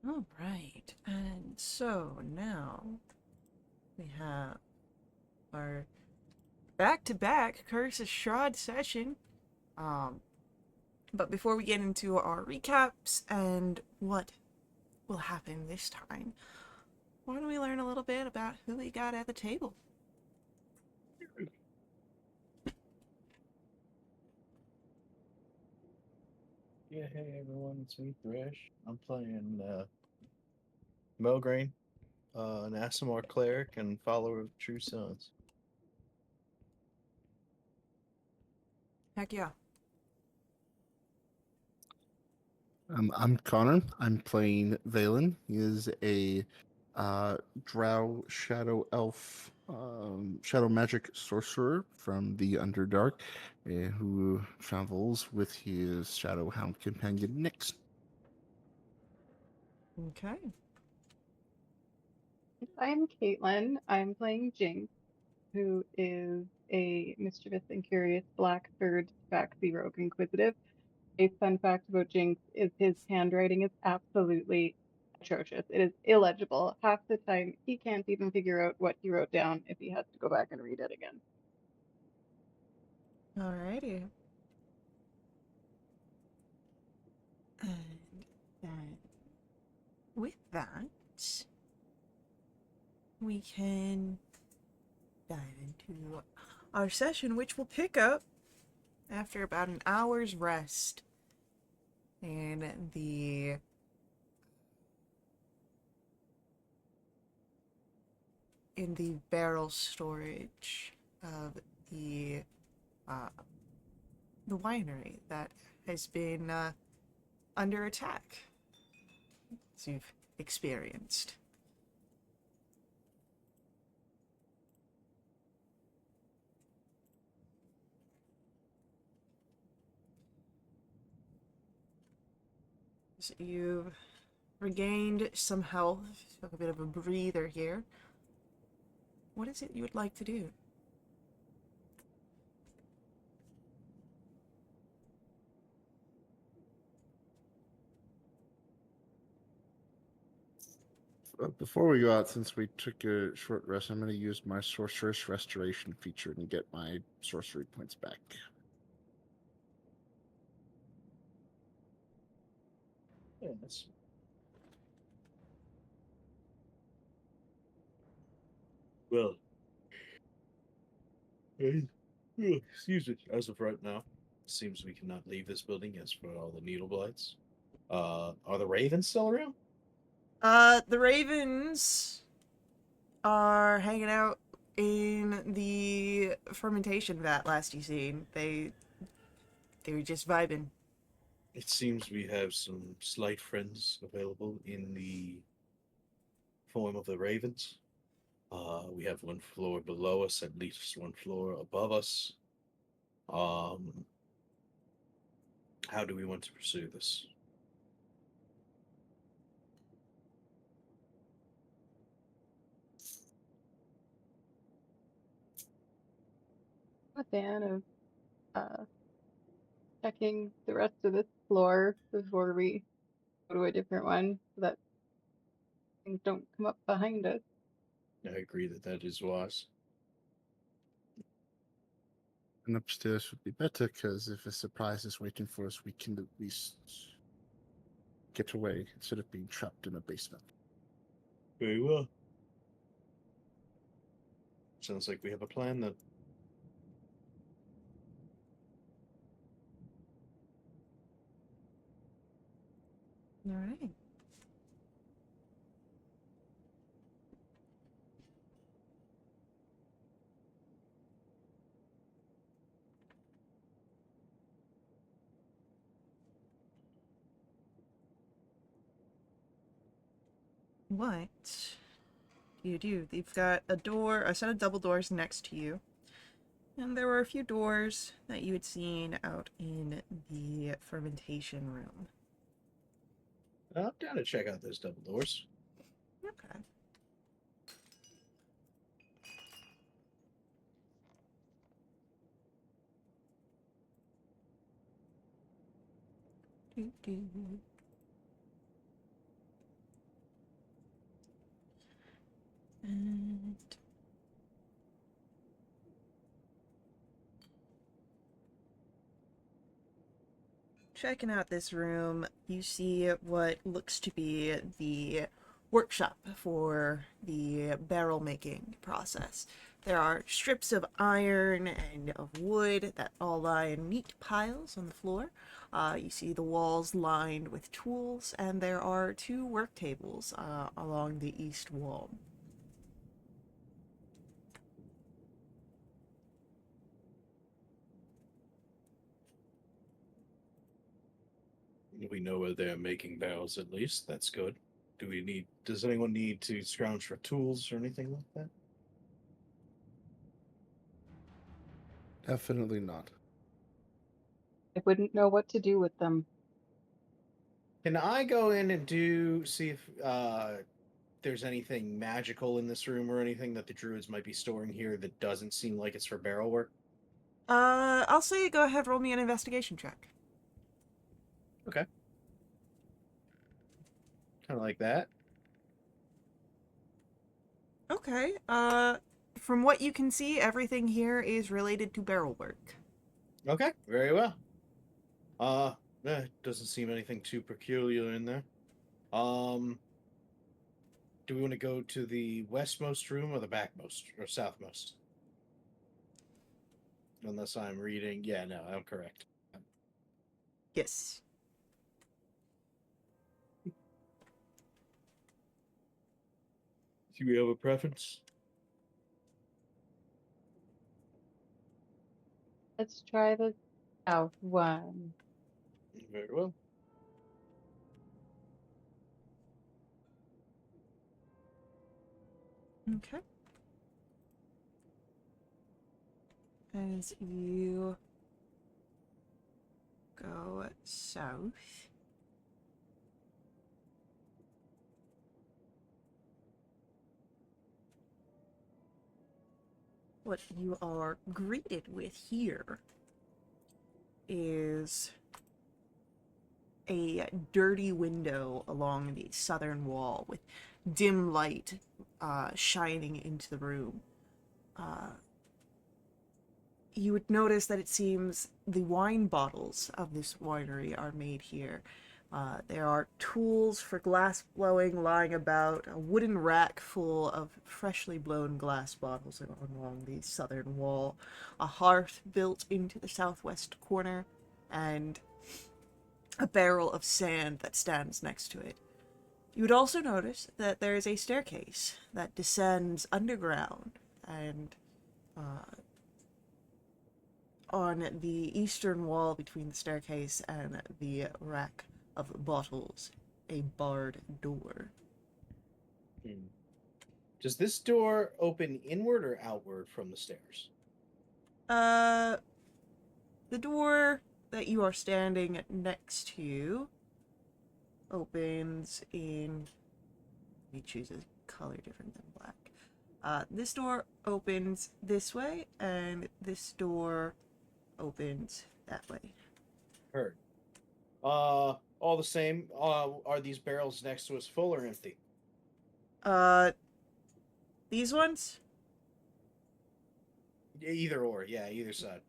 All right, and so now we have our back-to-back Curse of Strahd session. Um, but before we get into our recaps and what will happen this time, why don't we learn a little bit about who we got at the table? Yeah, hey everyone, it's me, Thresh. I'm playing Melgrain, an Asimar cleric and follower of True Sons. Heck yeah. I'm Connor. I'm playing Valen. He is a drow shadow elf, shadow magic sorcerer from the Underdark, who travels with his shadow hound companion Nyx. Okay. I'm Caitlin. I'm playing Jinx, who is a mischievous and curious black third Tabaxi rogue inquisitive. A fun fact about Jinx is his handwriting is absolutely atrocious. It is illegible. Half the time, he can't even figure out what he wrote down if he has to go back and read it again. Alrighty. And then with that, we can dive into our session, which will pick up after about an hour's rest in the barrel storage of the uh, the winery that has been under attack, as you've experienced. So you've regained some health, took a bit of a breather here. What is it you would like to do? Before we go out, since we took a short rest, I'm going to use my sorceress restoration feature and get my sorcery points back. Yes. Well, excuse me. As of right now, seems we cannot leave this building as for all the needle blights. Are the ravens still around? The Ravens are hanging out in the fermentation vat last you seen. They were just vibing. It seems we have some slight friends available in the form of the ravens. We have one floor below us, at least one floor above us. Um, how do we want to pursue this? I'm a fan of uh, checking the rest of this floor before we go to a different one so that things don't come up behind us. I agree that that is wise. And upstairs would be better, because if a surprise is waiting for us, we can at least get away instead of being trapped in a basement. Very well. Sounds like we have a plan then. All right. What you do? You've got a set of double doors next to you, and there were a few doors that you had seen out in the fermentation room. I'm down to check out those double doors. Okay. Doo-doo. And checking out this room, you see what looks to be the workshop for the barrel making process. There are strips of iron and of wood that all lie in neat piles on the floor. You see the walls lined with tools, and there are 2 work tables along the east wall. We know where they're making barrels at least. That's good. Does anyone need to scrounge for tools or anything like that? Definitely not. I wouldn't know what to do with them. Can I go in and see if there's anything magical in this room or anything that the druids might be storing here that doesn't seem like it's for barrel work? I'll say go ahead, roll me an investigation check. Okay. Kind of like that. Okay, from what you can see, everything here is related to barrel work. Okay, very well. Doesn't seem anything too peculiar in there. Do we want to go to the westmost room or the backmost or southmost? Unless I'm reading. Yeah, no, I'm correct. Yes. Do we have a preference? Let's try the south one. Very well. Okay. As you go south, what you are greeted with here is a dirty window along the southern wall with dim light shining into the room. You would notice that it seems the wine bottles of this winery are made here. There are tools for glass blowing lying about, a wooden rack full of freshly blown glass bottles along the southern wall, a hearth built into the southwest corner, and a barrel of sand that stands next to it. You would also notice that there is a staircase that descends underground, and on the eastern wall between the staircase and the rack of bottles, a barred door. Does this door open inward or outward from the stairs? Uh, the door that you are standing next to opens in. Let me choose a color different than black. This door opens this way, and this door opens that way. Heard. All the same. Are these barrels next to us full or empty? Uh, these ones? Either or, yeah, either side.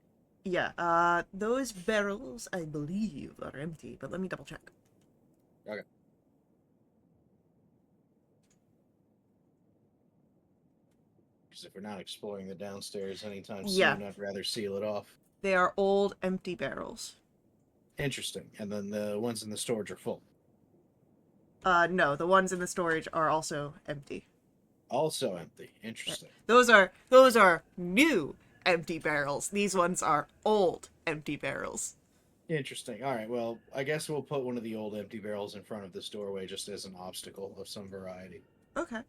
Yeah, those barrels, I believe, are empty, but let me double check. Okay. Because if we're not exploring the downstairs anytime Yeah. soon, I'd rather seal it off. They are old, empty barrels. Interesting. And then the ones in the storage are full. No, the ones in the storage are also empty. Also empty. Interesting. Those are new empty barrels. These ones are old empty barrels. Interesting. All right. Well, I guess we'll put one of the old empty barrels in front of this doorway just as an obstacle of some variety. Okay.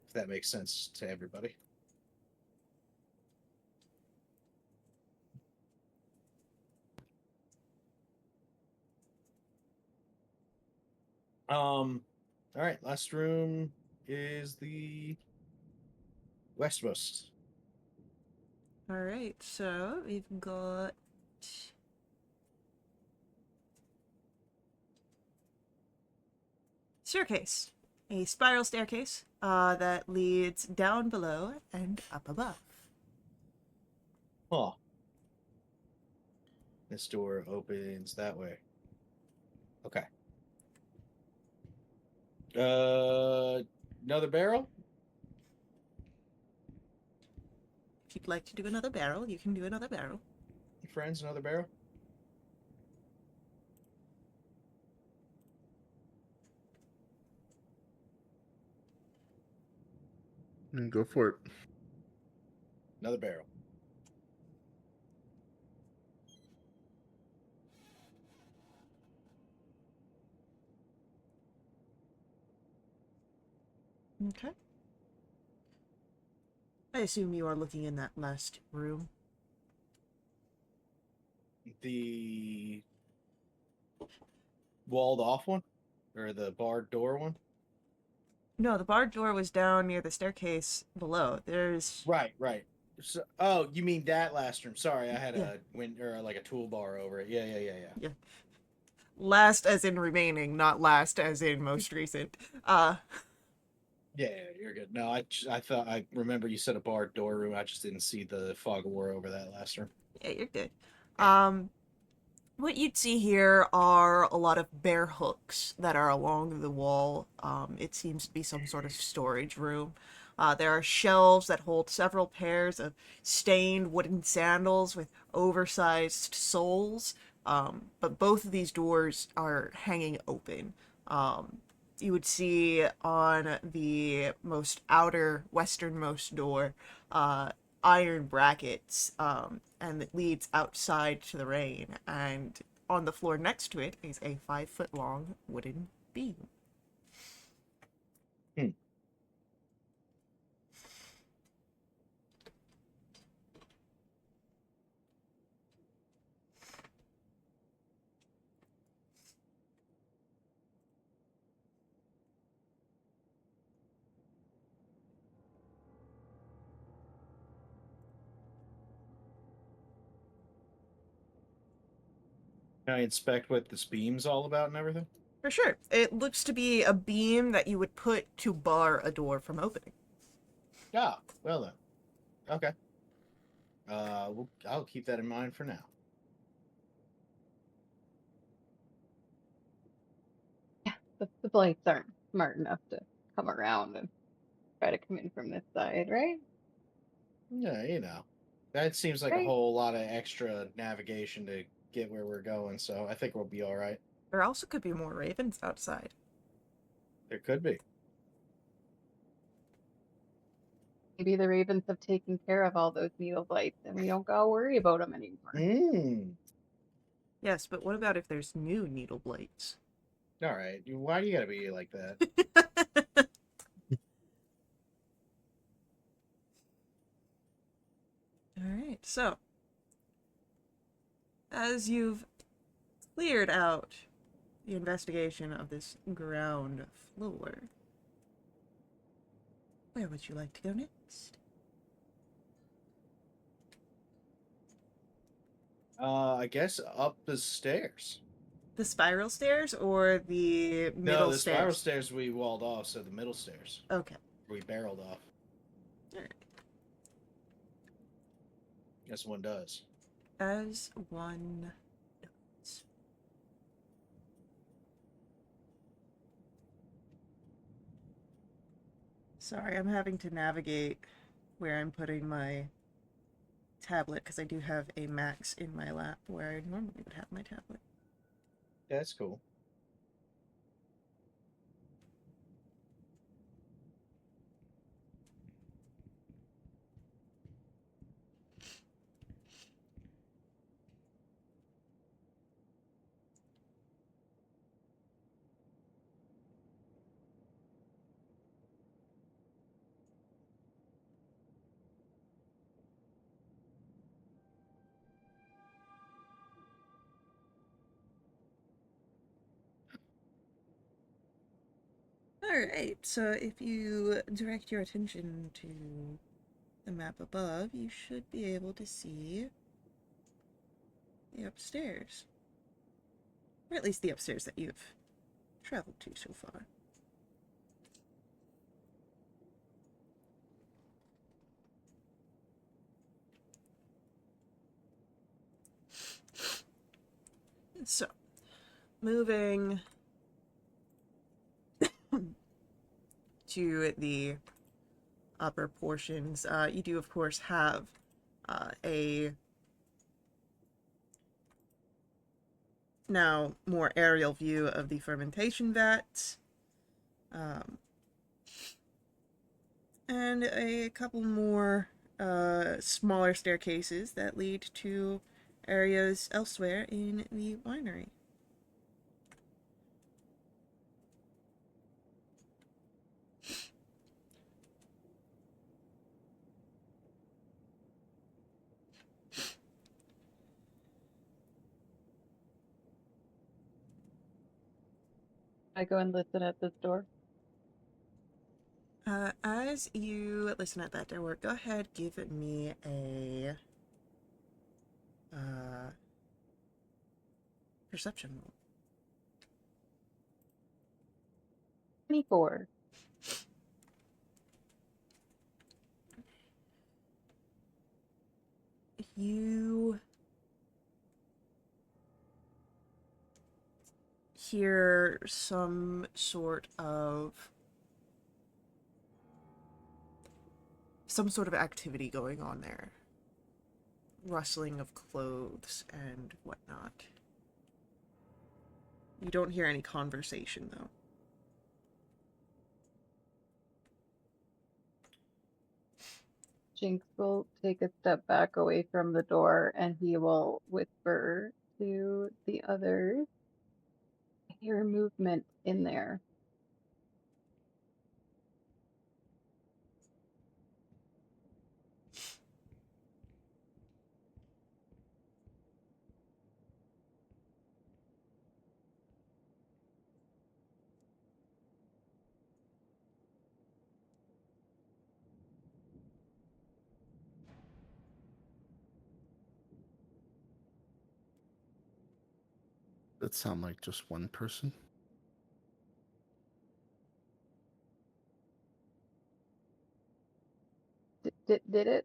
If that makes sense to everybody. All right. Last room is the westmost. All right. So we've got staircase a spiral staircase that leads down below and up above. Huh. This door opens that way. Okay. Another barrel? If you'd like to do another barrel, you can do another barrel. Friends, another barrel? Go for it. Another barrel. Okay. I assume you are looking in that last room. The walled off one? Or the barred door one? No, the barred door was down near the staircase below. There's... Right, right. So, oh, you mean that last room? Sorry, I had Yeah. a or like a toolbar over it. Yeah. Last as in remaining, not last as in most recent. Yeah, you're good. No, I thought I remember you said a barred door room. I just didn't see the fog of war over that last room. Yeah, you're good. What you'd see here are a lot of bear hooks that are along the wall. It seems to be some sort of storage room. There are shelves that hold several pairs of stained wooden sandals with oversized soles. But both of these doors are hanging open. You would see on the most outer westernmost door iron brackets, and it leads outside to the rain. And on the floor next to it is a 5-foot long wooden beam. Hmm. Can I inspect what this beam's all about and everything? For sure. It looks to be a beam that you would put to bar a door from opening. Ah, well then. Okay. I'll keep that in mind for now. Yeah, the blights aren't smart enough to come around and try to come in from this side, right? Yeah, that seems like a Right. whole lot of extra navigation to get where we're going. So I think we'll be all right. There also could be more ravens outside. There could be. Maybe the ravens have taken care of all those needle blights and we don't gotta worry about them anymore. Mm. Yes, but what about if there's new needle blights? All right. Why do you gotta be like that? Alright, so as you've cleared out the investigation of this ground floor, where would you like to go next? I guess up the stairs. The spiral stairs or the No, middle the spiral stairs? stairs we walled off, so the middle stairs Okay. we barreled off. Alright. Guess one does. As one does. Sorry, I'm having to navigate where I'm putting my tablet because I do have a Max in my lap where I normally would have my tablet. That's cool. Alright, so if you direct your attention to the map above, you should be able to see the upstairs. Or at least the upstairs that you've traveled to so far. So, moving to the upper portions, you do, of course, have a now more aerial view of the fermentation vat, and a couple more smaller staircases that lead to areas elsewhere in the winery. I go and listen at this door. As you listen at that door, go ahead, give me a perception roll. 24. You hear some sort of activity going on there. Rustling of clothes and whatnot. You don't hear any conversation, though. Jinx will take a step back away from the door and he will whisper to the others. I hear movement in there. That sound like just one person. Did it?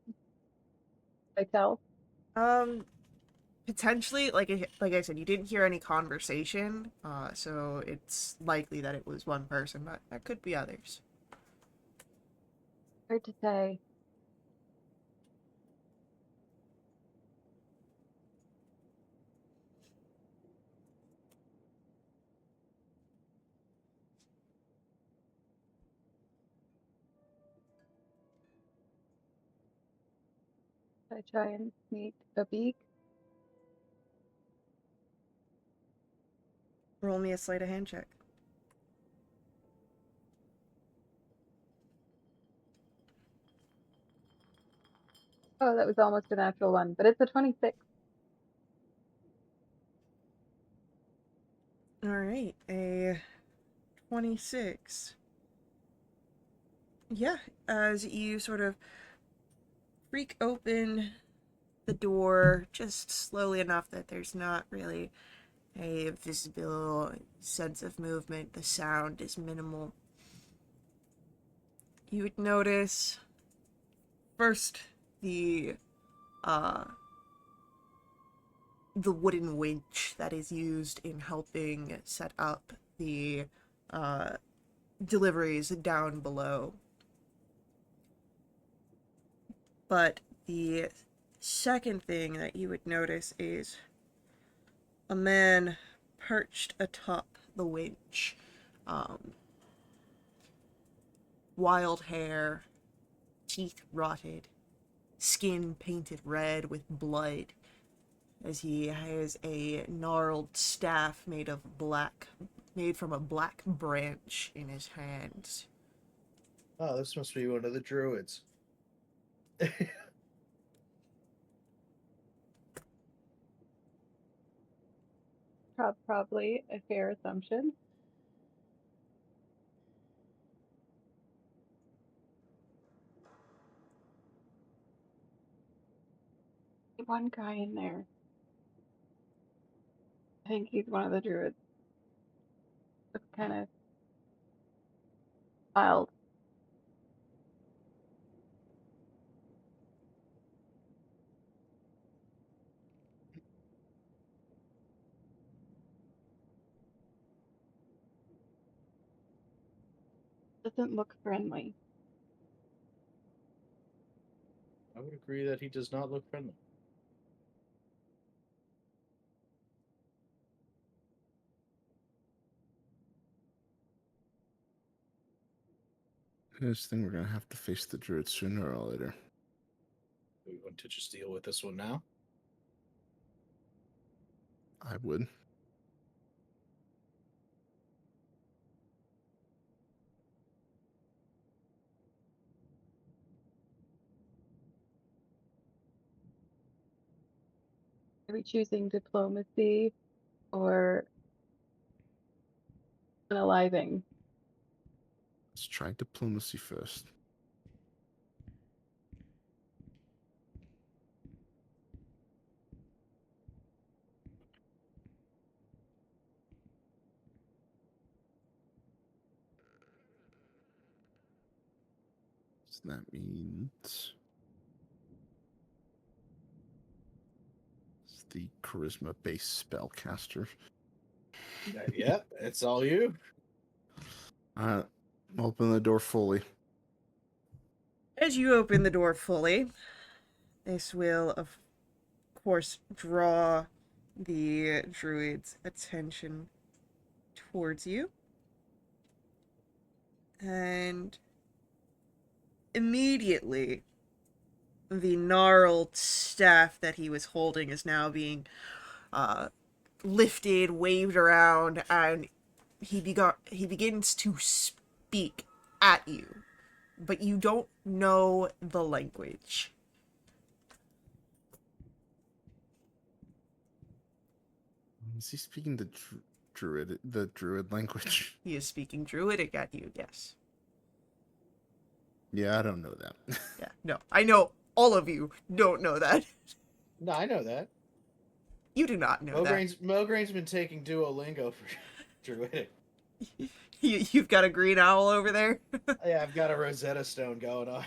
I tell? Potentially, like I said, you didn't hear any conversation, so it's likely that it was one person, but there could be others. Hard to say. I try and sneak a beak. Roll me a sleight of hand check. Oh, that was almost a natural one, but it's a 26. Alright, a 26. Yeah, as you sort of freak open the door just slowly enough that there's not really a visible sense of movement, the sound is minimal. You would notice first uh the wooden winch that is used in helping set up the uh deliveries down below. But the second thing that you would notice is a man perched atop the winch. Um, Wild hair, teeth rotted, skin painted red with blood, as he has a gnarled staff made from a black branch in his hands. Oh, this must be one of the druids. Probably a fair assumption. One guy in there. I think he's one of the druids. Looks kind of wild. Doesn't look friendly. I would agree that he does not look friendly. This thing we're gonna have to face the druid sooner or later. Do we want to just deal with this one now? I would. Are we choosing diplomacy or unaliving? Let's try diplomacy first. So that means it's the charisma-based spellcaster. Yeah, it's all you. Open the door fully. As you open the door fully, this will, of course, draw the druid's attention towards you. And immediately, the gnarled staff that he was holding is now being lifted, waved around, and he begins to speak at you, but you don't know the language. Is he speaking the druid language? He is speaking Druidic at you, yes. Yeah, I don't know that. Yeah, no, I know all of you don't know that. No, I know that. You do not know that. Mograin's been taking Duolingo for Druidic. You've got a green owl over there. Yeah, I've got a Rosetta Stone going on.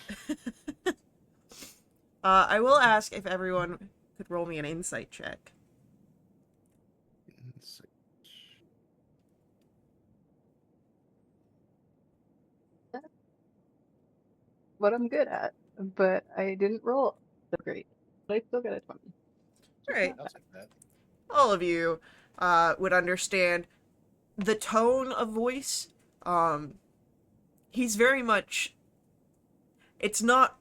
I will ask if everyone could roll me an insight check. That's what I'm good at, but I didn't roll so great. But I still got a 20. All right. I'll take that. All of you would understand the tone of voice. He's very much. It's not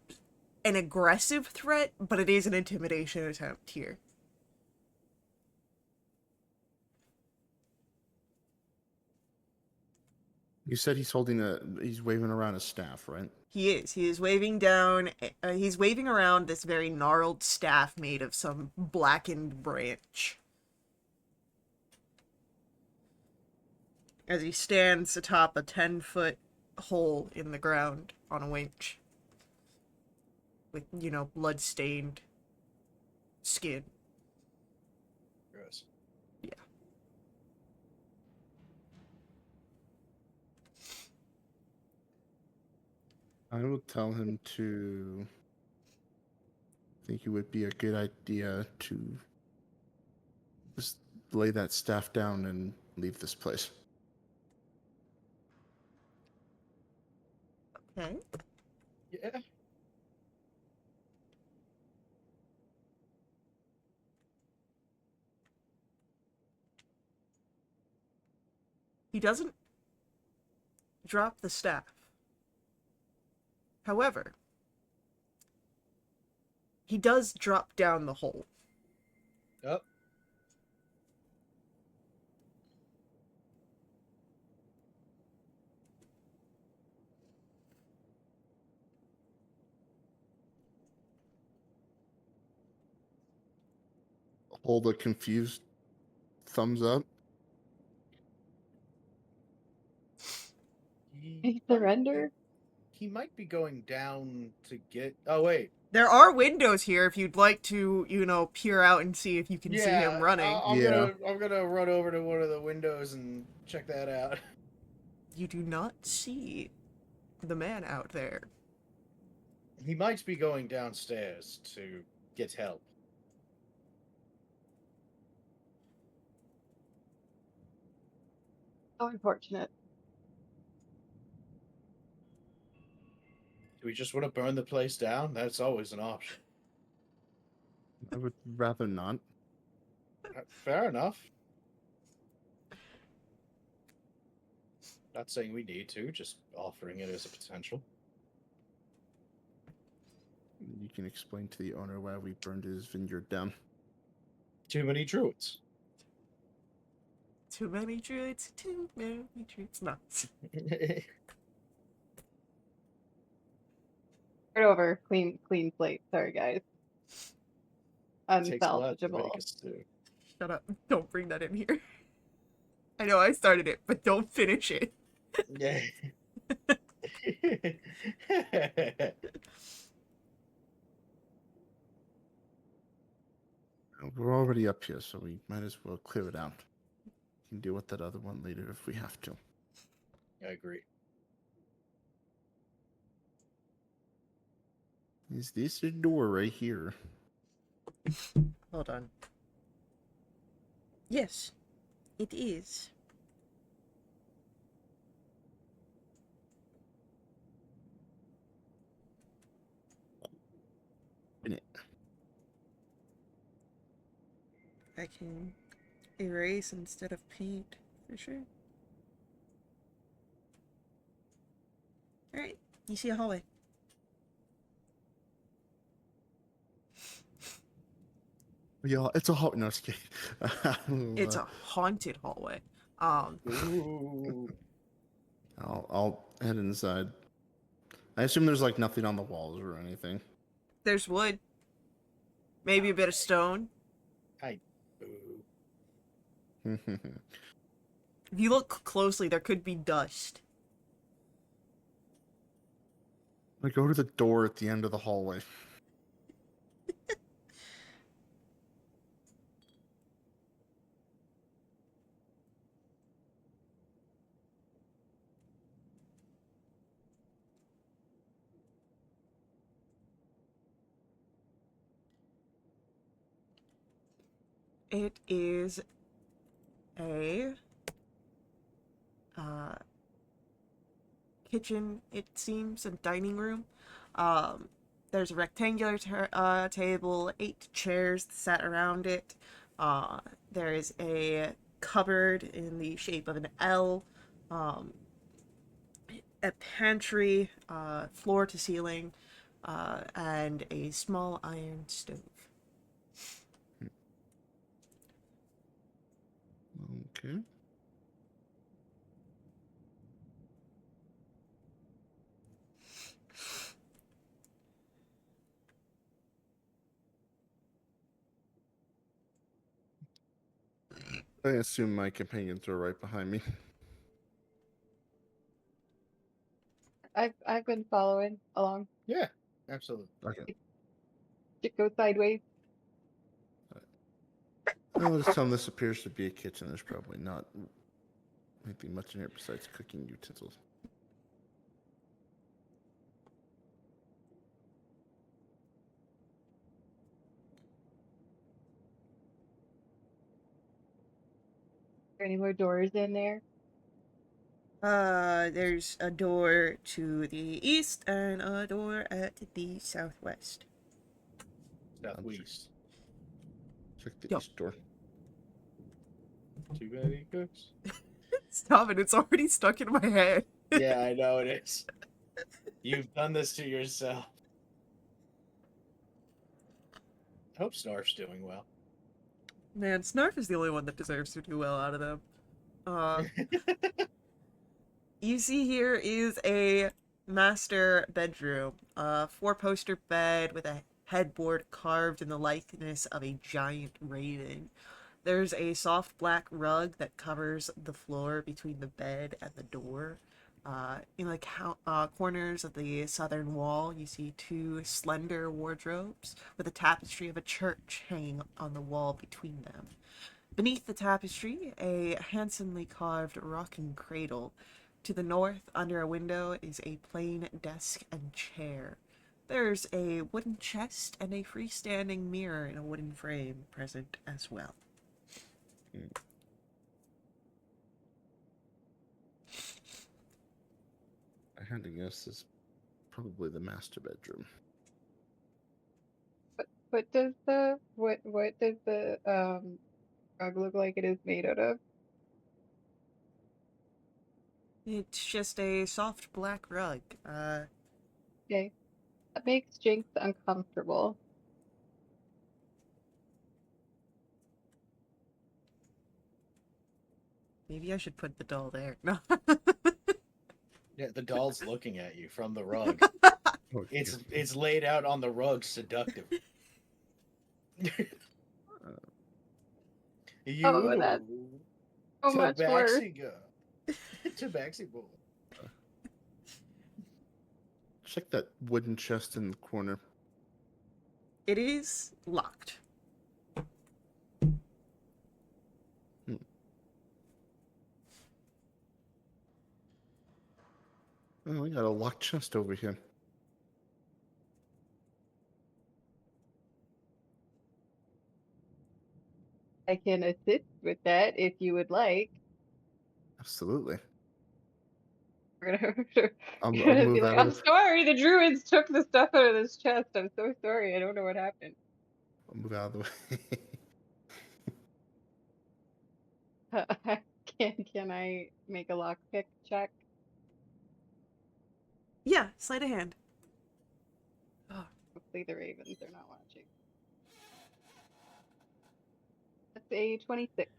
an aggressive threat, but it is an intimidation attempt here. You said he's he's waving around a staff, right? He is. He is waving down. He's waving around this very gnarled staff made of some blackened branch. As he stands atop a 10-foot hole in the ground on a winch. With, blood-stained skin. Gross. Yeah. I will tell him to think it would be a good idea to just lay that staff down and leave this place. Okay. Yeah. He doesn't drop the staff. However, he does drop down the hole. Yep. Hold a confused thumbs up. He surrender? He might be going down to get. Oh wait. There are windows here if you'd like to, peer out and see if you can see him running. I'm gonna run over to one of the windows and check that out. You do not see the man out there. He might be going downstairs to get help. How unfortunate. we just want to burn the place down, that's always an option. I would rather not. Fair enough. Not saying we need to, just offering it as a potential. You can explain to the owner why we burned his vineyard down. Too many druids. Too many druids, too many druids. No. Start over. Clean slate. Sorry, guys. Takes a lot to make Unsalvageable. a stew. Shut up. Don't bring that in here. I know I started it, but don't finish it. Yeah. We're already up here, so we might as well clear it out. We can deal with that other one later if we have to. I agree. Is this a door right here? Hold on. Yes, it is. In it. I can erase instead of paint, for sure. Alright, you see a hallway. Yeah, it's a hot. No, just kidding. It's a haunted hallway. Ooh. I'll head inside. I assume there's like nothing on the walls or anything. There's wood. Maybe a bit of stone. Ooh. If you look closely, there could be dust. I go to the door at the end of the hallway. It is a uh, kitchen, it seems, and dining room. There's a rectangular table, 8 chairs sat around it. There is a cupboard in the shape of an L, a pantry, floor to ceiling, and a small iron stove. Okay. I assume my companions are right behind me. I've been following along. Yeah, absolutely. Okay. It goes sideways. Well, just tell them this appears to be a kitchen. There's probably not anything much in here besides cooking utensils. Are there any more doors in there? There's a door to the east and a door at the southwest. Southwest. Check the Yo. east door. Too many cooks. Stop it, it's already stuck in my head. Yeah, I know it is. You've done this to yourself. I hope Snarf's doing well. Man, Snarf is the only one that deserves to do well out of them. You see here is a master bedroom. A 4-poster bed with a headboard carved in the likeness of a giant raven. There's a soft black rug that covers the floor between the bed and the door. In the corners of the southern wall, you see 2 slender wardrobes with a tapestry of a church hanging on the wall between them. Beneath the tapestry, a handsomely carved rocking cradle. To the north, under a window, is a plain desk and chair. There's a wooden chest and a freestanding mirror in a wooden frame present as well. I had to guess this probably the master bedroom. What does the rug look like it is made out of? It's just a soft black rug. Okay. That makes Jinx uncomfortable. Maybe I should put the doll there. No. Yeah, the doll's looking at you from the rug. Oh, It's laid out on the rug, seductive. Oh, that's You so much worse. tabaxi girl. Tabaxi boy. check that wooden chest in the corner. It is locked. Oh, we got a locked chest over here. I can assist with that if you would like. Absolutely. We're gonna, I'll we're gonna be move like, out of I'm the, sorry, the druids took the stuff out of this chest. I'm so sorry. I don't know what happened. I'll move out of the way. Can I make a lockpick check? Yeah, sleight of hand. Oh, Hopefully the ravens are not watching. That's a 26.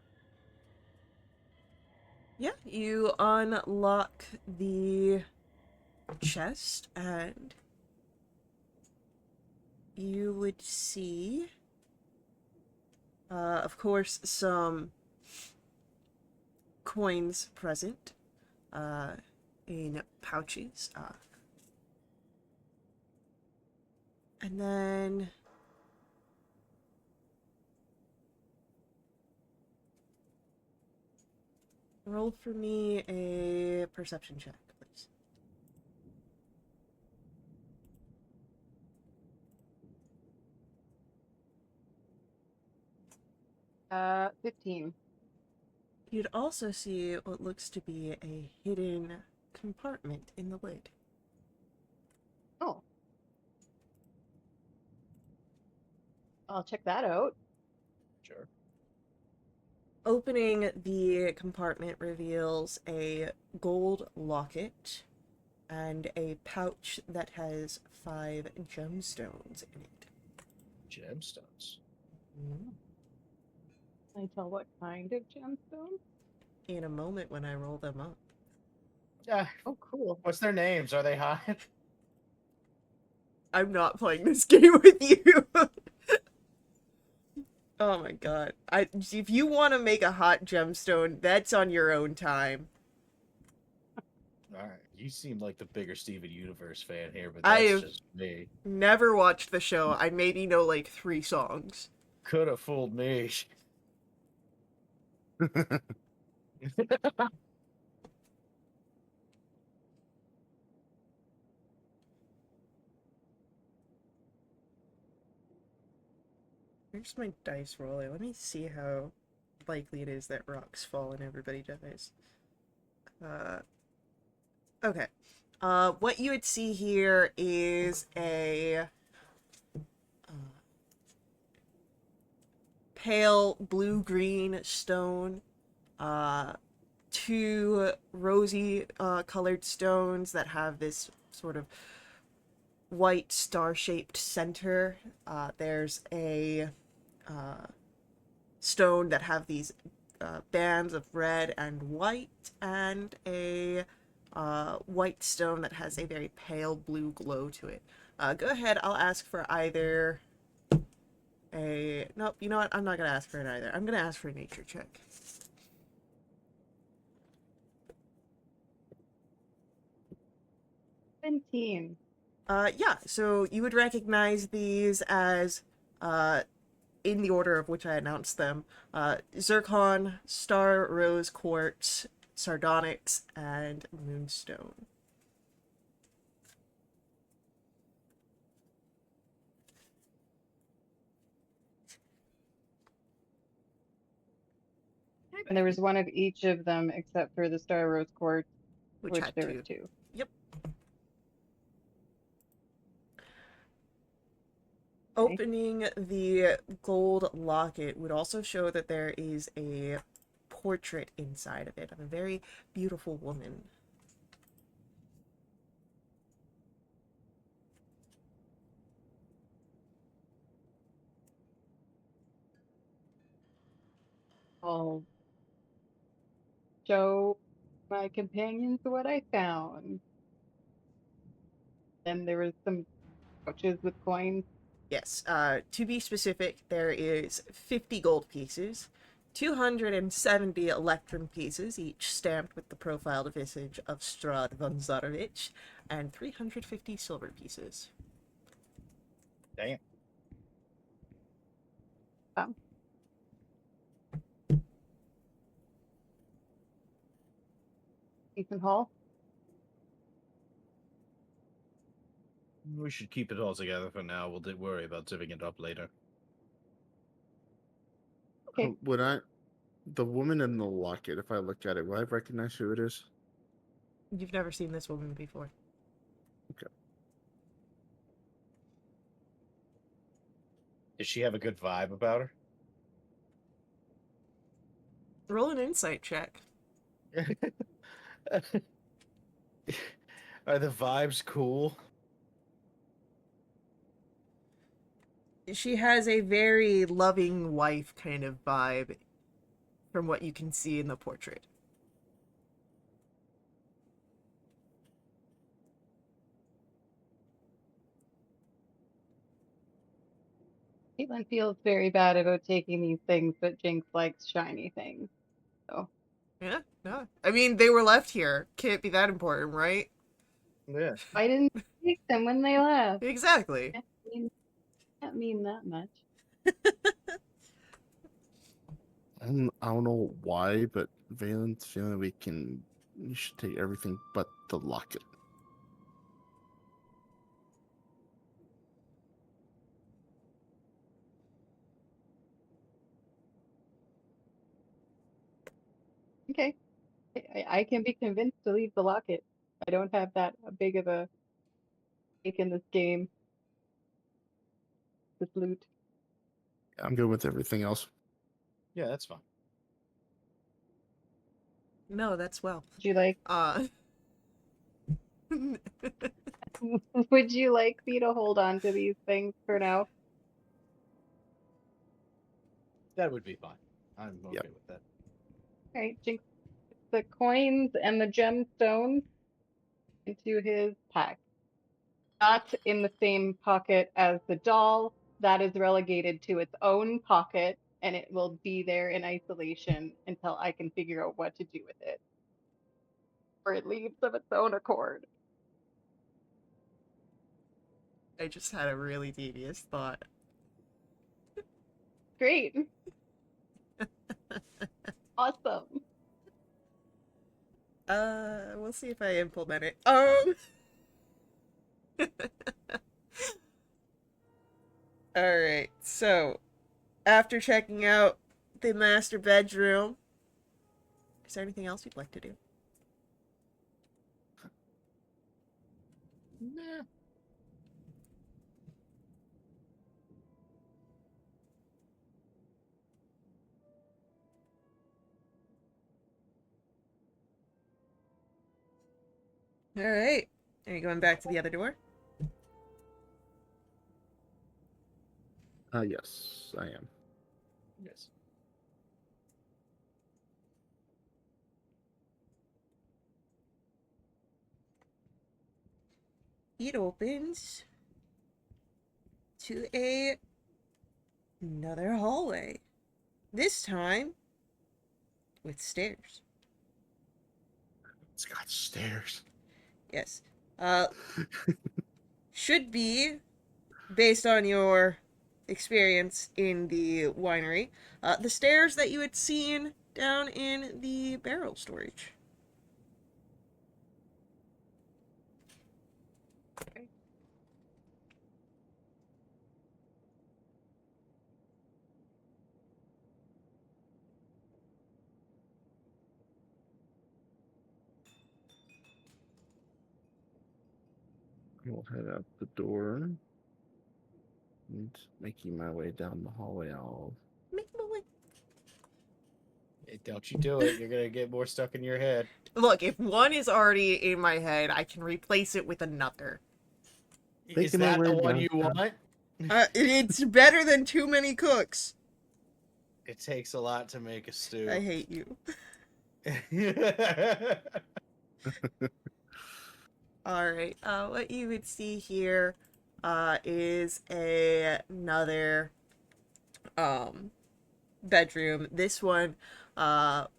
yeah, you unlock the chest and you would see, of course, some coins present in pouches. And then roll for me a perception check, please. 15. You'd also see what looks to be a hidden compartment in the lid. Oh, I'll check that out. Sure. Opening the compartment reveals a gold locket and a pouch that has 5 gemstones in it. Gemstones. Can I tell what kind of gemstone? In a moment when I roll them up. Oh, cool. What's their names? Are they hot? I'm not playing this game with you. Oh my god. If you want to make a hot gemstone, that's on your own time. All right. You seem like the bigger Steven Universe fan here, but I that's have just me. never watched the show. I maybe know like 3 songs. Could have fooled me. Where's my dice roller? Let me see how likely it is that rocks fall and everybody dies. Okay. What you would see here is a pale blue-green stone, 2 rosy colored stones that have this sort of white star-shaped center. There's a stone that have these bands of red and white, and a white stone that has a very pale blue glow to it. Go ahead, I'll ask for either a... Nope, you know what? I'm not going to ask for it either. I'm going to ask for a nature check. 17. Yeah, so you would recognize these as, in the order of which I announced them, Zircon, Star Rose Quartz, Sardonyx, and Moonstone. And there was one of each of them except for the Star Rose Quartz, Which which had there was 2. 2. Yep. Opening the gold locket would also show that there is a portrait inside of it of a very beautiful woman. I'll show my companions what I found. And there was some pouches with coins. Yes, to be specific, there is 50 gold pieces, 270 electrum pieces, each stamped with the profiled visage of Strahd von Zarovich, and 350 silver pieces. Damn. Ethan Hall. We should keep it all together for now. We'll worry about divvying it up later. Okay. The woman in the locket, if I look at it, will I recognize who it is? You've never seen this woman before. Does she have a good vibe about Roll an insight check. her? Are the vibes cool? She has a very loving wife kind of vibe from what you can see in the portrait. Caitlin feels very bad about taking these things, but Jinx likes shiny things. So Yeah, no. I mean, they were left here. Can't be that important, right? Yeah. I didn't take them when they left. Exactly. Can't mean that much. I don't know why, but Valen's feeling we should take everything but the locket. Okay. I can be convinced to leave the locket. I don't have that big of a stake in this game. This loot. I'm good with everything else. Yeah, that's fine. No, that's well. Would you like Uh would you like me to hold on to these things for now? That would be fine. I'm okay Yep. with that. Alright, Jinx the coins and the gemstones into his pack. Not in the same pocket as the doll. That is relegated to its own pocket, and it will be there in isolation until I can figure out what to do with it. Or it leaves of its own accord. I just had a really devious thought. Great. Awesome. We'll see if I implement it. Alright, so after checking out the master bedroom, is there anything else you'd like to do? Nah. Alright. Are you going back to the other door? Yes, I am. Yes. It opens to another hallway. This time with stairs. It's got stairs. Yes. Should be based on your experience in the winery, the stairs that you had seen down in the barrel storage. We'll head out the door. And making my way down the hallway, I'll. Don't you do it. You're going to get more stuck in your head. Look, if one is already in my head, I can replace it with another. Is Making my that the way one down. you want? It's better than too many cooks. It takes a lot to make a I stew. hate you. Alright, what you would see here is another bedroom. This one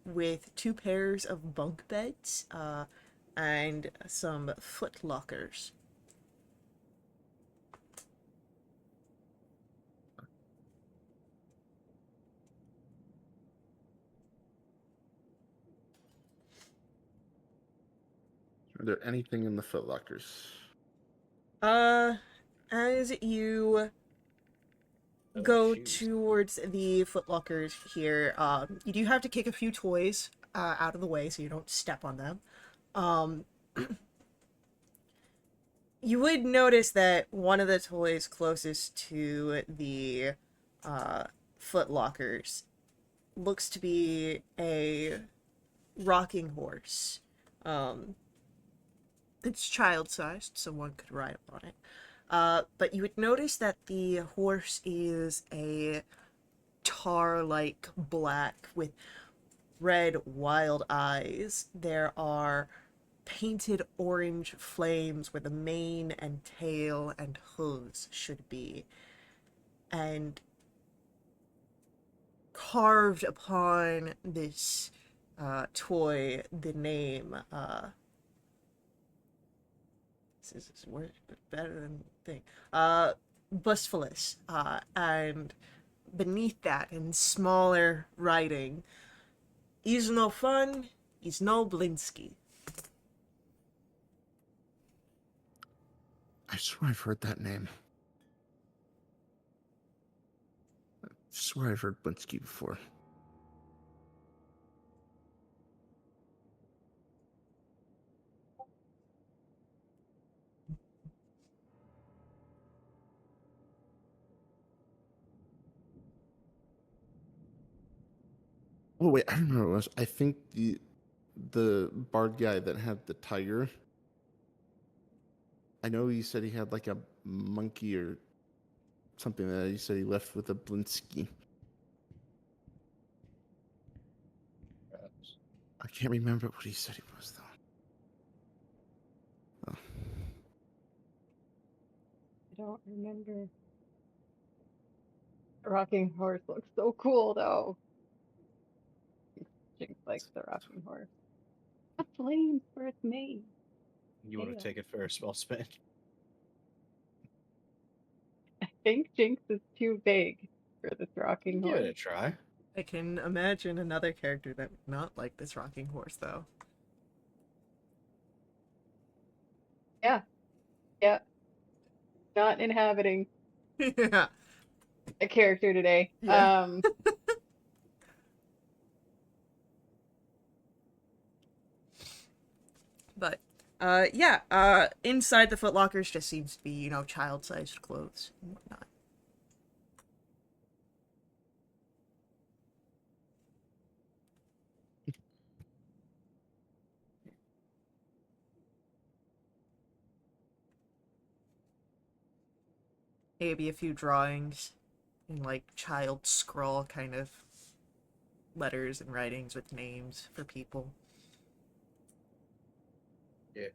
with two pairs of bunk beds and some foot lockers. Are there anything in the footlockers? As you Oh, go shoes. towards the footlockers here, you do have to kick a few toys out of the way so you don't step on them. You would notice that one of the toys closest to the footlockers looks to be a rocking horse. It's child-sized, so one could ride on it. But you would notice that the horse is a tar-like black with red wild eyes. There are painted orange flames where the mane and tail and hooves should be. And carved upon this toy, the name, this is word better than thing, Bustphilus, and beneath that, in smaller writing, "He's no fun, he's no Blinsky." I swear I've heard that name. I swear I've heard Blinsky before. Oh wait, I remember what it was. I think the bard guy that had the tiger. I know he said he had like a monkey or something that he said he left with a Blinsky. I can't remember what he said he was though. Oh. I don't remember. The rocking horse looks so cool, though. Jinx likes the rocking horse. A flames for its mane. You want to Yeah. take it for a small spin? I think Jinx is too big for this rocking Give it a horse. try. I can imagine another character that would not like this rocking horse, though. Yeah, yeah. Not inhabiting Yeah. a character today. Yeah. But, yeah, inside the footlockers just seems to be, you know, child-sized clothes and whatnot. Maybe a few drawings in, like, child scrawl kind of letters and writings with names for people. Yeah.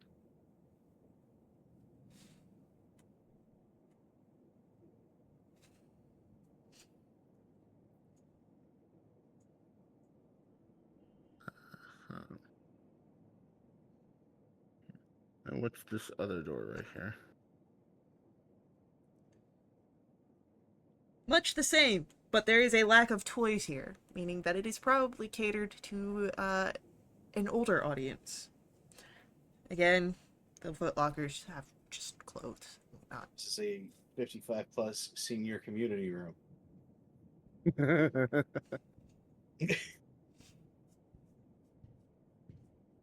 And what's this other door right here? Much the same, but there is a lack of toys here, meaning that it is probably catered to an older audience. Again, the footlockers have just clothes. Not. This is a 55 plus senior community room.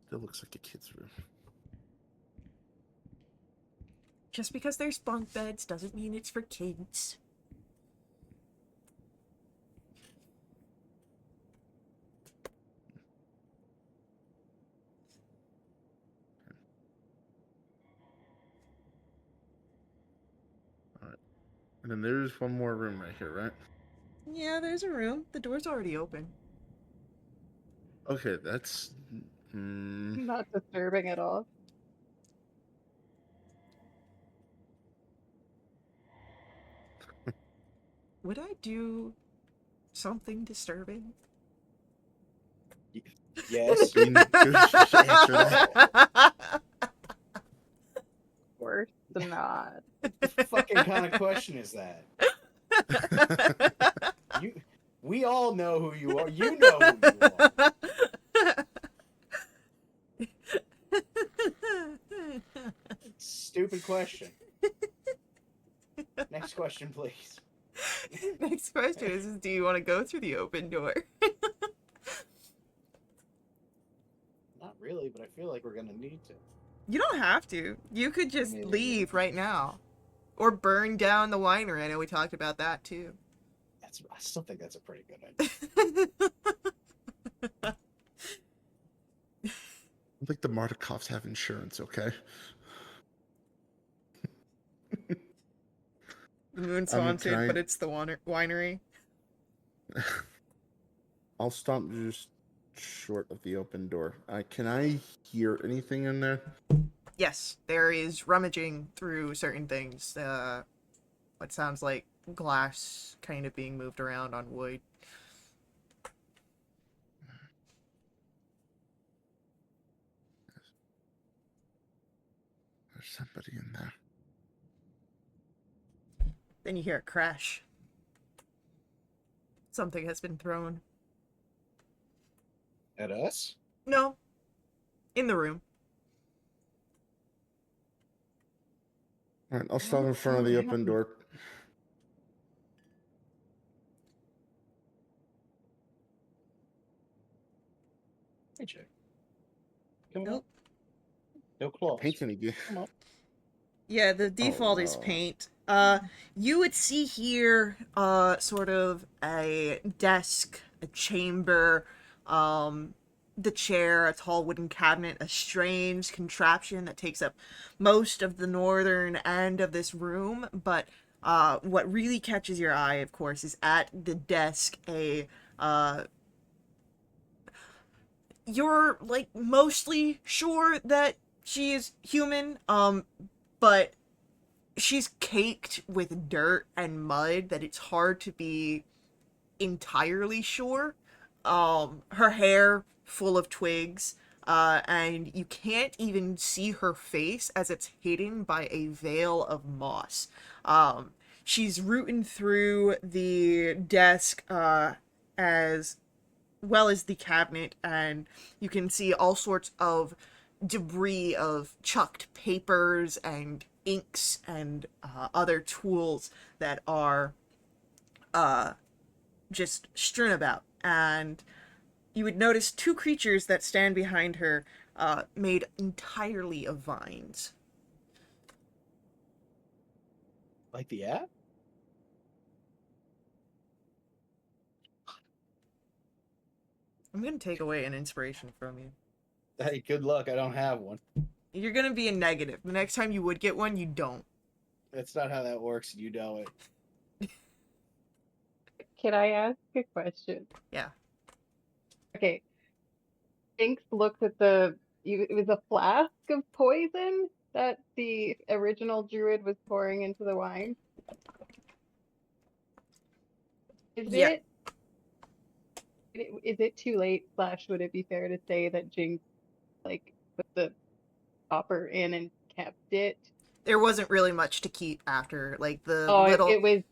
Still looks like a kid's room. Just because there's bunk beds doesn't mean it's for kids. And then there's one more room right here, right? Yeah, there's a room. The door's already open. Okay, that's. Hmm. Not disturbing at all. Would I do something disturbing? Yes. I mean, just answer that. Of course not. What the fucking kind of question is that? You, we all know who you are. You know who you are. Stupid question. Next question, please. Next question is do you want to go through the open door? Not really, but I feel like we're gonna need to. You don't have to. You could just Maybe. leave right now. Or burn down the winery. I know we talked about that too. I still think that's a pretty good idea. I think the Martikovs have insurance, okay? The moon's I mean, haunted, can I- but it's the winery. I'll stomp just short of the open door. Can I hear anything in there? Yes, there is rummaging through certain things. What sounds like glass kind of being moved around on wood. There's somebody in there. Then you hear a crash. Something has been thrown. At us? No. In the room. All right, I'll stop in front of the open door. Hey, Jay. Come Nope. on. No claws. Paint any good. Come on. Yeah, the default is no. paint. You would see here, sort of a desk, a chamber, the chair, a tall wooden cabinet, a strange contraption that takes up most of the northern end of this room. But what really catches your eye, of course, is at the desk you're like mostly sure that she is human, but she's caked with dirt and mud that it's hard to be entirely sure. Her hair full of twigs, and you can't even see her face as it's hidden by a veil of moss. She's rooting through the desk, as well as the cabinet, and you can see all sorts of debris of chucked papers and inks and other tools that are just strewn about. And you would notice two creatures that stand behind her, made entirely of vines. Like the app? I'm gonna take away an inspiration from you. Hey, good luck. I don't have one. You're gonna be a negative. The next time you would get one, you don't. That's not how that works. You know it. Can I ask a question? Yeah. Okay. Jinx looks at it was a flask of poison that the original druid was pouring into the wine. Is Yeah. is it too late, / would it be fair to say that Jinx like put the copper in and kept it? There wasn't really much to keep after. Like the Oh, little it was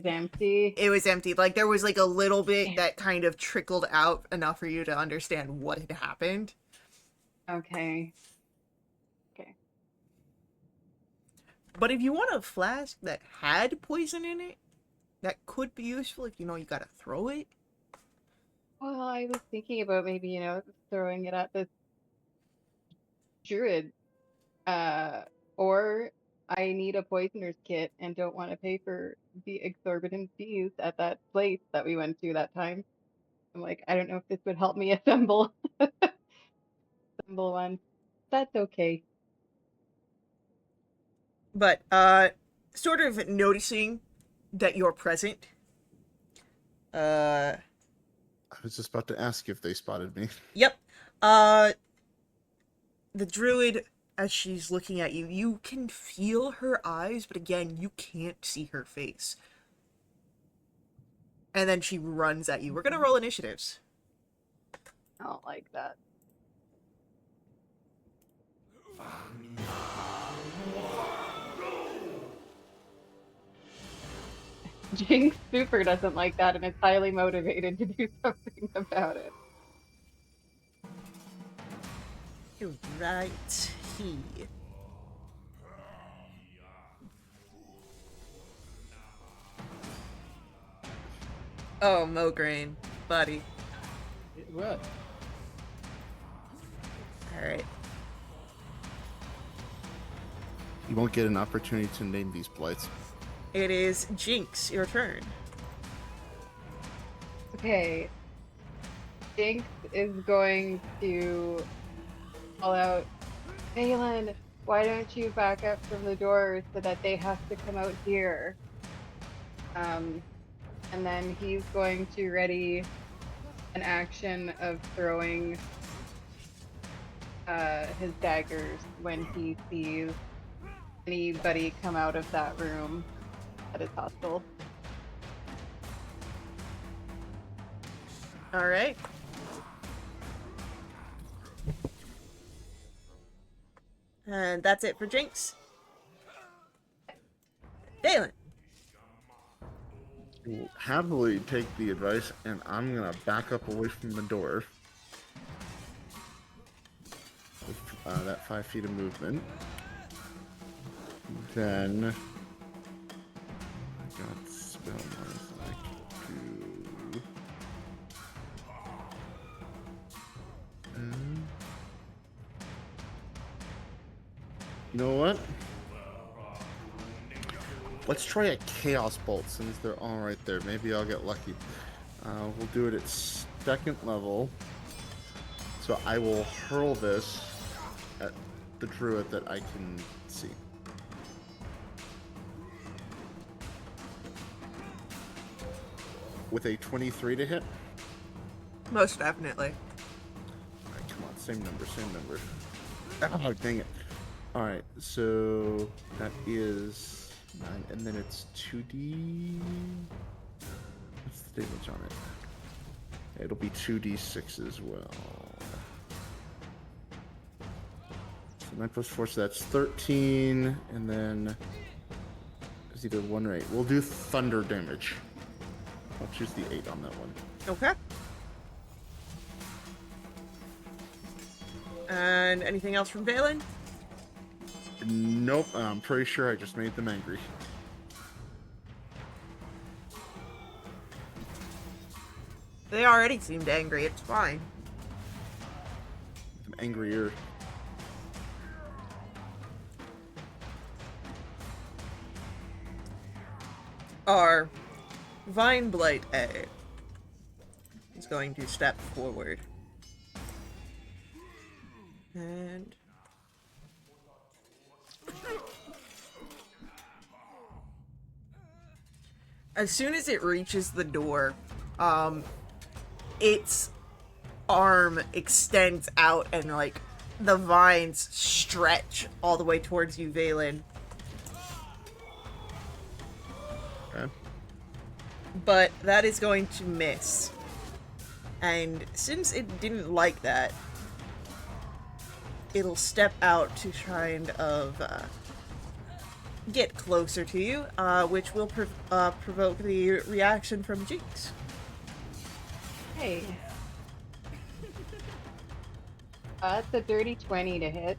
empty. it was empty. Like there was like a little bit Damn. that kind of trickled out enough for you to understand what had happened. Okay. But if you want a flask that had poison in it, that could be useful if you know you gotta throw it. Well, I was thinking about maybe, throwing it at this druid. Or I need a poisoner's kit and don't want to pay for the exorbitant fees at that place that we went to that time. I'm like, I don't know if this would help me assemble one. That's okay. But sort of noticing that you're present. I was just about to ask if they spotted me. Yep. The druid, as she's looking at you, you can feel her eyes, but again, you can't see her face. And then she runs at you. We're gonna roll initiatives. I don't like that. Jinx super doesn't like that and is highly motivated to do something about it. Right here. Oh, Mograine, buddy. What? Alright. You won't get an opportunity to name these blights. It is Jinx, your turn. Okay. Jinx is going to call out, Valen, why don't you back up from the door so that they have to come out here? And then he's going to ready an action of throwing his daggers when he sees anybody come out of that room that is hostile. Alright. And that's it for Jinx. Dalen. Will happily take the advice, and I'm gonna back up away from the door. With that 5 feet of movement. Then I got spell like to. You know what? Let's try a Chaos Bolt since they're all right there. Maybe I'll get lucky. We'll do it at 2nd level. So I will hurl this at the druid that I can see. With a 23 to hit. Most definitely. Alright, come on. Same number, same number. Oh, dang it. Alright, so that is 9, and then it's 2d. What's the damage on it? It'll be 2d6 as well. So 9 plus 4, so that's 13, and then it's either 1 or 8. We'll do thunder damage. I'll choose the 8 on that one. Okay. And anything else from Valen? Nope, I'm pretty sure I just made them angry. They already seemed angry, it's fine. I'm angrier. Our Vine Blight A is going to step forward. And as soon as it reaches the door, its arm extends out and like the vines stretch all the way towards you, Valen. Okay. But that is going to miss. And since it didn't like that, it'll step out to kind of get closer to you, which will provoke the reaction from Jinx. Hey. That's a dirty 20 to hit.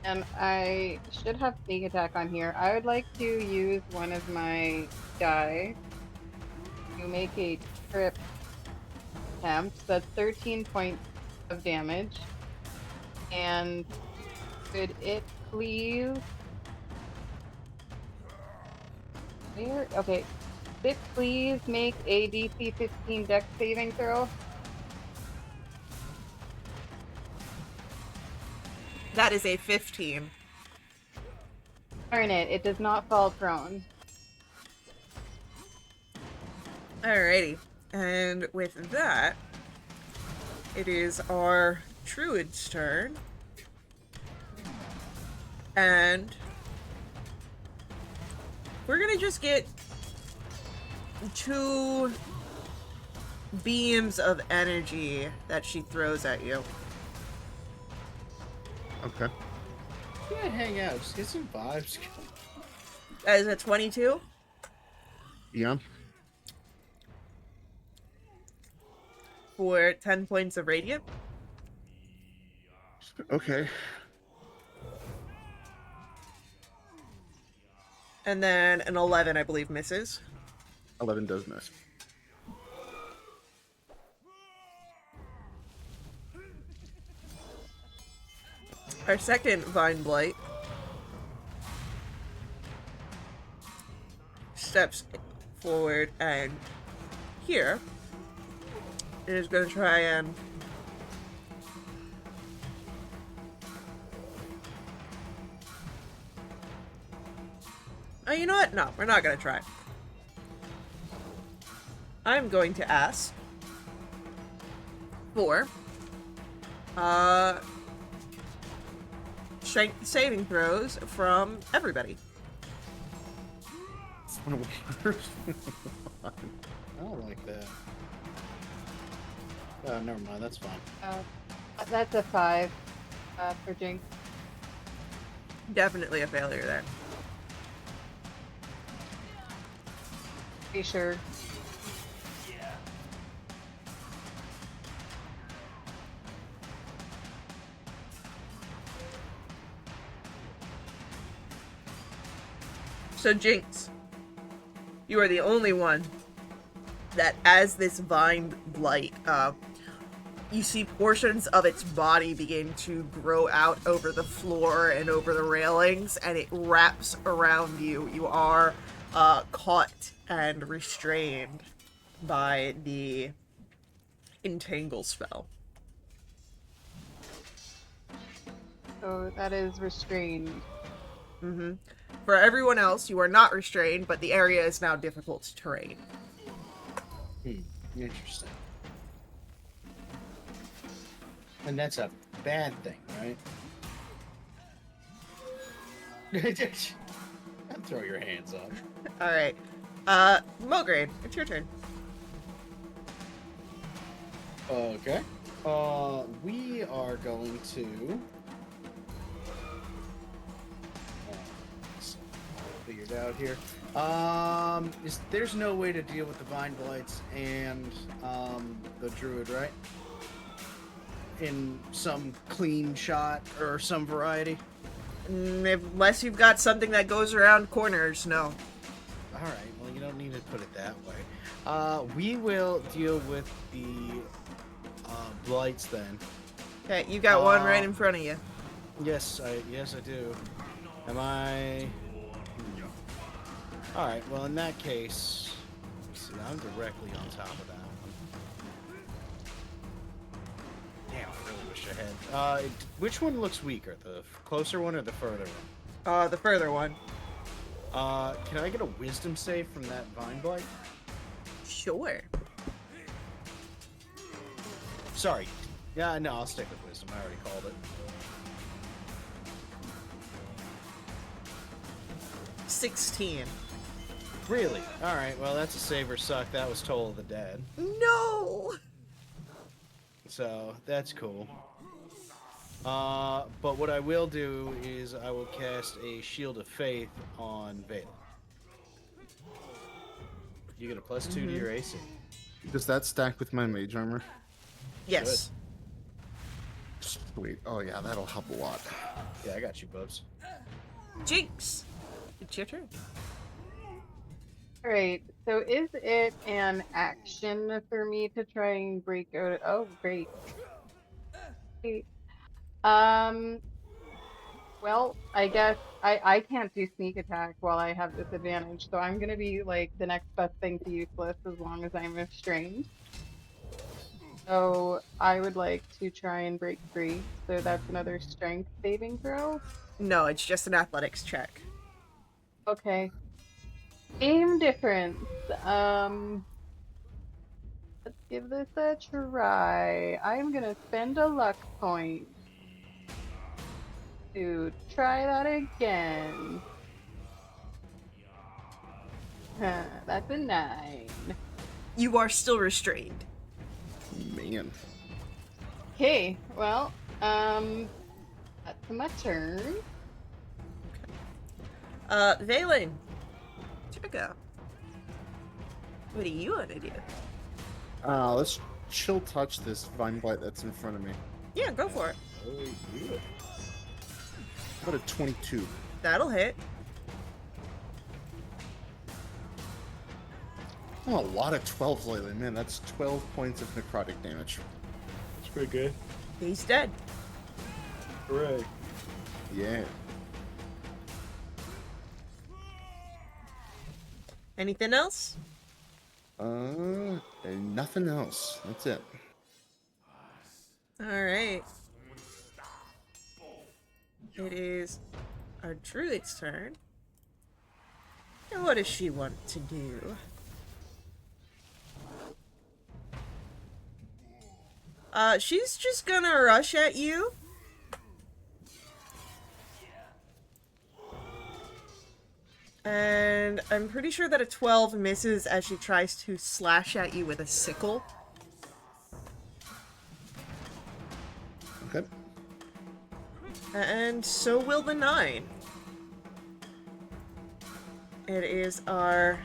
And I should have sneak attack on here. I would like to use one of my die to make a trip attempt. That's 13 points of damage. And could it please... Where? Okay. Could it please make a DC 15 dex saving throw? That is a 15. Darn it, it does not fall prone. Alrighty. And with that, it is our druid's turn. And we're gonna just get 2 beams of energy that she throws at you. Okay. Yeah, hang out. Just get some vibes. That is a 22 Yeah. for 10 points of radiant. Okay. And then an 11, I believe, misses. 11 does miss. Our second Vine Blight steps forward, and here it is going to try and oh, you know what? No, we're not going to try. I'm going to ask for strength saving throws from everybody. I don't like that. Oh, never mind. That's fine. That's a 5 for Jinx. Definitely a failure there. Be sure. So Jinx, you are the only one that, as this vine blight, you see portions of its body begin to grow out over the floor and over the railings, and it wraps around you. You are caught and restrained by the entangle spell. So that is restrained. Mm-hmm. For everyone else, you are not restrained, but the area is now difficult terrain. Interesting. And that's a bad thing, right? Don't throw your hands up. All right, Mograine, it's your turn. Okay. We are going to. Figured out here. There's no way to deal with the vine blights and the druid, right? In some clean shot or some variety. Unless you've got something that goes around corners, no. All right. Well, you don't need to put it that way. We will deal with the blights then. Okay, you got one right in front of you. Yes, I do. Am I? All right. Well, in that case, let's see, I'm directly on top of that one. Damn, I really wish I had. Which one looks weaker, the closer one or the further one? The further one. Can I get a wisdom save from that vine blight? Sure. Sorry. Yeah, no, I'll stick with wisdom. I already called it. 16. Really? Alright, well, that's a save or suck. That was Toll of the Dead. No! So, that's cool. But what I will do is I will cast a Shield of Faith on Valen. You get a +2 to your AC. Does that stack with my mage armor? Yes. Sweet. Oh yeah, that'll help a lot. Yeah, I got you, Bubs. Jinx, it's your turn. Alright, so is it an action for me to try and break out? Oh, great. Great. Well, I guess I can't do sneak attack while I have disadvantage, so I'm gonna be like the next best thing to useless as long as I'm restrained. So I would like to try and break free. So that's another strength saving throw. No, it's just an athletics check. Okay. Same difference. Let's give this a try. I'm gonna spend a luck point to try that again. That's a 9. You are still restrained. Man. Okay, well, that's my turn. Valen. Check out. What do you want to do? Let's chill touch this vine blight that's in front of me. Yeah, go for it. Oh, yeah. What a 22. That'll hit. Oh, a lot of 12s lately, man. That's 12 points of necrotic damage. It's pretty good. He's dead. Hooray. Yeah. Anything else? And nothing else. That's it. Alright. It is our druid's turn. And what does she want to do? She's just gonna rush at you. And I'm pretty sure that a 12 misses as she tries to slash at you with a sickle. Okay. And so will the 9. It is our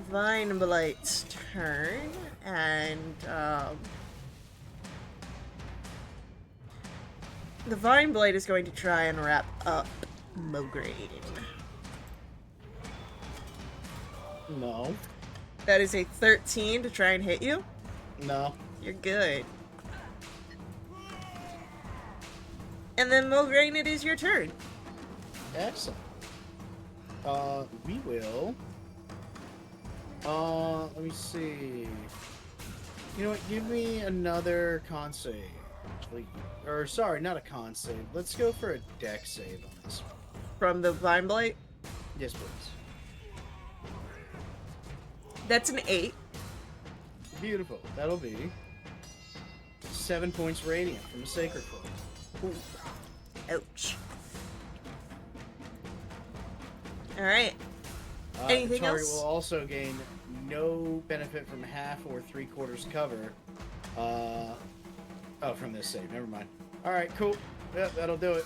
Vine Blight's turn, and the Vine Blight is going to try and wrap up Mograine. No. That is a 13 to try and hit you. No. You're good. And then Mograine, it is your turn. Excellent. We will. Let me see. You know what? Give me another con save. Please. Or, sorry, not a con save. Let's go for a deck save on this one. From the Vine Blight. Yes, please. That's an 8. Beautiful. That'll be 7 points radiant from a Sacred Flame. Ooh. Ouch. Alright. The Anything target else? will also gain no benefit from half or 3/4 cover. Oh, from this save. Never mind. All right, cool. Yep, that'll do it.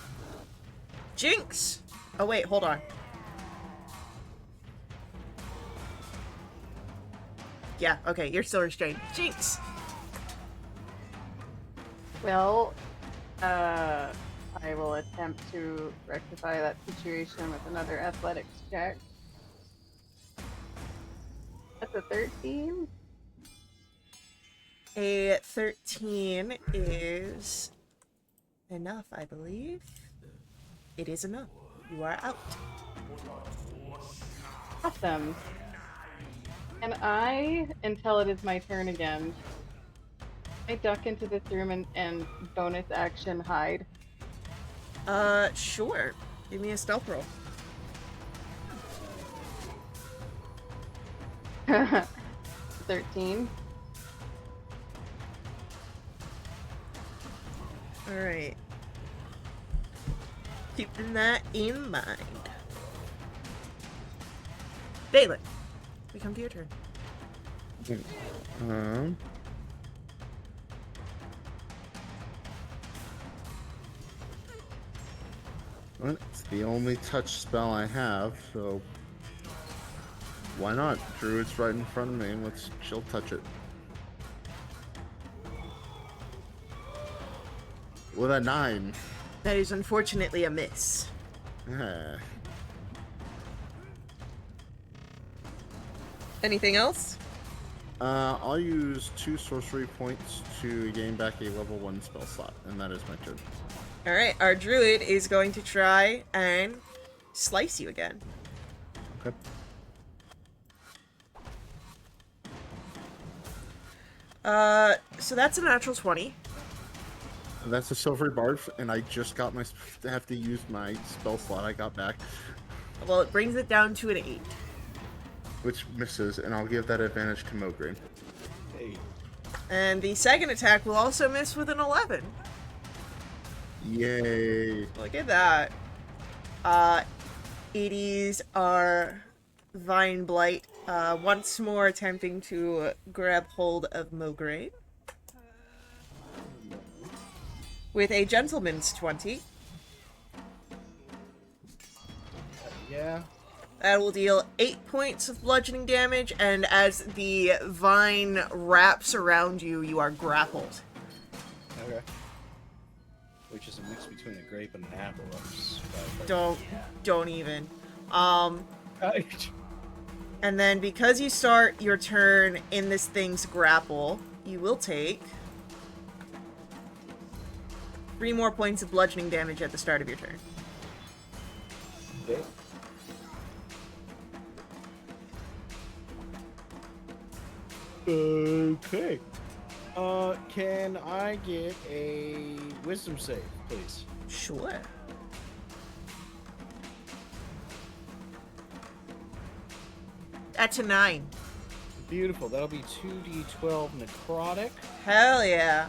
Jinx! Oh wait, hold on. Yeah, okay, you're still restrained. Jinx! Well, I will attempt to rectify that situation with another athletics check. That's a 13. A 13 is enough, I believe. It is enough. You are out. Awesome. And I, until it is my turn again, I duck into this room and bonus action hide. Sure. Give me a stealth roll. 13. Alright. Keeping that in mind. Balin, we come to your turn. Well, it's the only touch spell I have, so why not? Druid's right in front of me. Let's chill touch it. With a 9. That is unfortunately a miss. Ah. Anything else? I'll use 2 sorcery points to gain back a level 1 spell slot, and that is my turn. Alright, our druid is going to try and slice you again. Okay. So that's a natural 20. That's a silvery barf, and I just got my have to use my spell slot I got back, Well, it brings it down to an 8. which misses, and I'll give that advantage to Mograine. Hey, And the second attack will also miss with an 11. Yay! Look at that. 80s are Vine Blight, once more attempting to grab hold of Mograine. With a gentleman's 20. yeah. That will deal 8 points of bludgeoning damage, and as the vine wraps around you, you are grappled. Okay. Which is a mix between a grape and an apple. Don't even. Right. And then because you start your turn in this thing's grapple, you will take 3 more points of bludgeoning damage at the start of your turn. Okay. Okay. Can I get a wisdom save, please? Sure. That's a 9. Beautiful. That'll be 2d12 necrotic Hell yeah.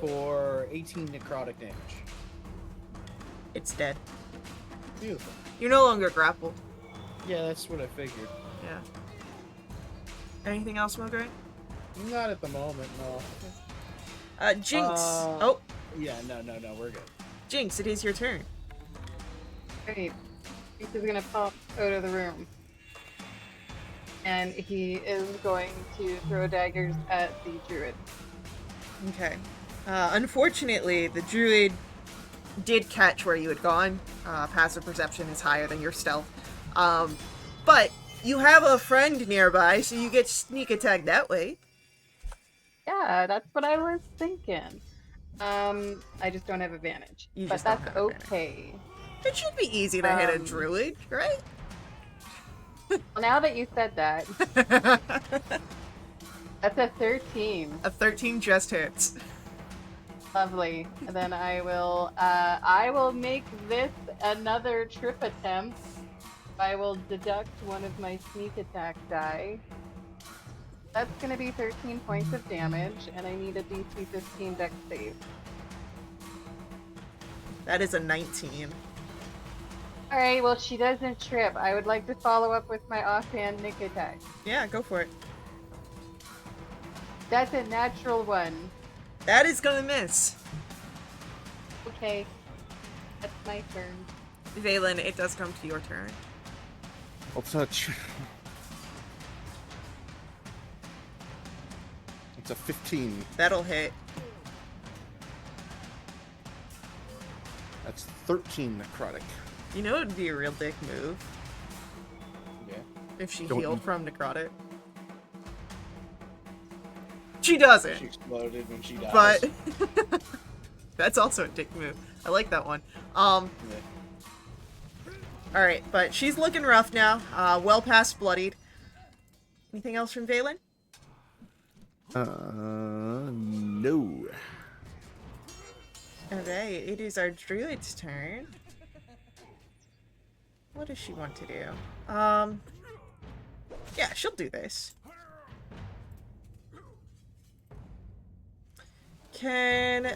for 18 necrotic damage. It's dead. Beautiful. You're no longer grappled. Yeah, that's what I figured. Yeah. Anything else, Mograine? Not at the moment, no. Jinx. Uh, Oh, Yeah, no, we're good. Jinx, it is your turn. Great. He's gonna pop out of the room. And he is going to throw daggers at the druid. Okay. Unfortunately, the druid did catch where you had gone. Passive perception is higher than your stealth. But you have a friend nearby, so you get sneak attack that way. Yeah, that's what I was thinking. I just don't have advantage. You But just don't that's have advantage. okay. It should be easy to hit a Um, druid, right? Well, now that you said that, that's a 13. A 13 just hits. Lovely. And then I will make this another trip attempt. I will deduct one of my sneak attack die. That's gonna be 13 points of damage, and I need a DC 15 dex save. That is a 19. Alright, well, she doesn't trip. I would like to follow up with my offhand nick attack. Yeah, go for it. That's a natural one. That is gonna miss. Okay. That's my turn. Valen, it does come to your turn. I'll touch. It's a 15. That'll hit. That's 13 necrotic. You know it would be a real dick move Yeah. if she Don't healed you- from necrotic. She doesn't, She exploded when she died. but that's also a dick move. I like that one. Yeah. Alright, but she's looking rough now. Well past bloodied. Anything else from Valen? No. Alright, it is our druid's turn. What does she want to do? Yeah, she'll do this. Can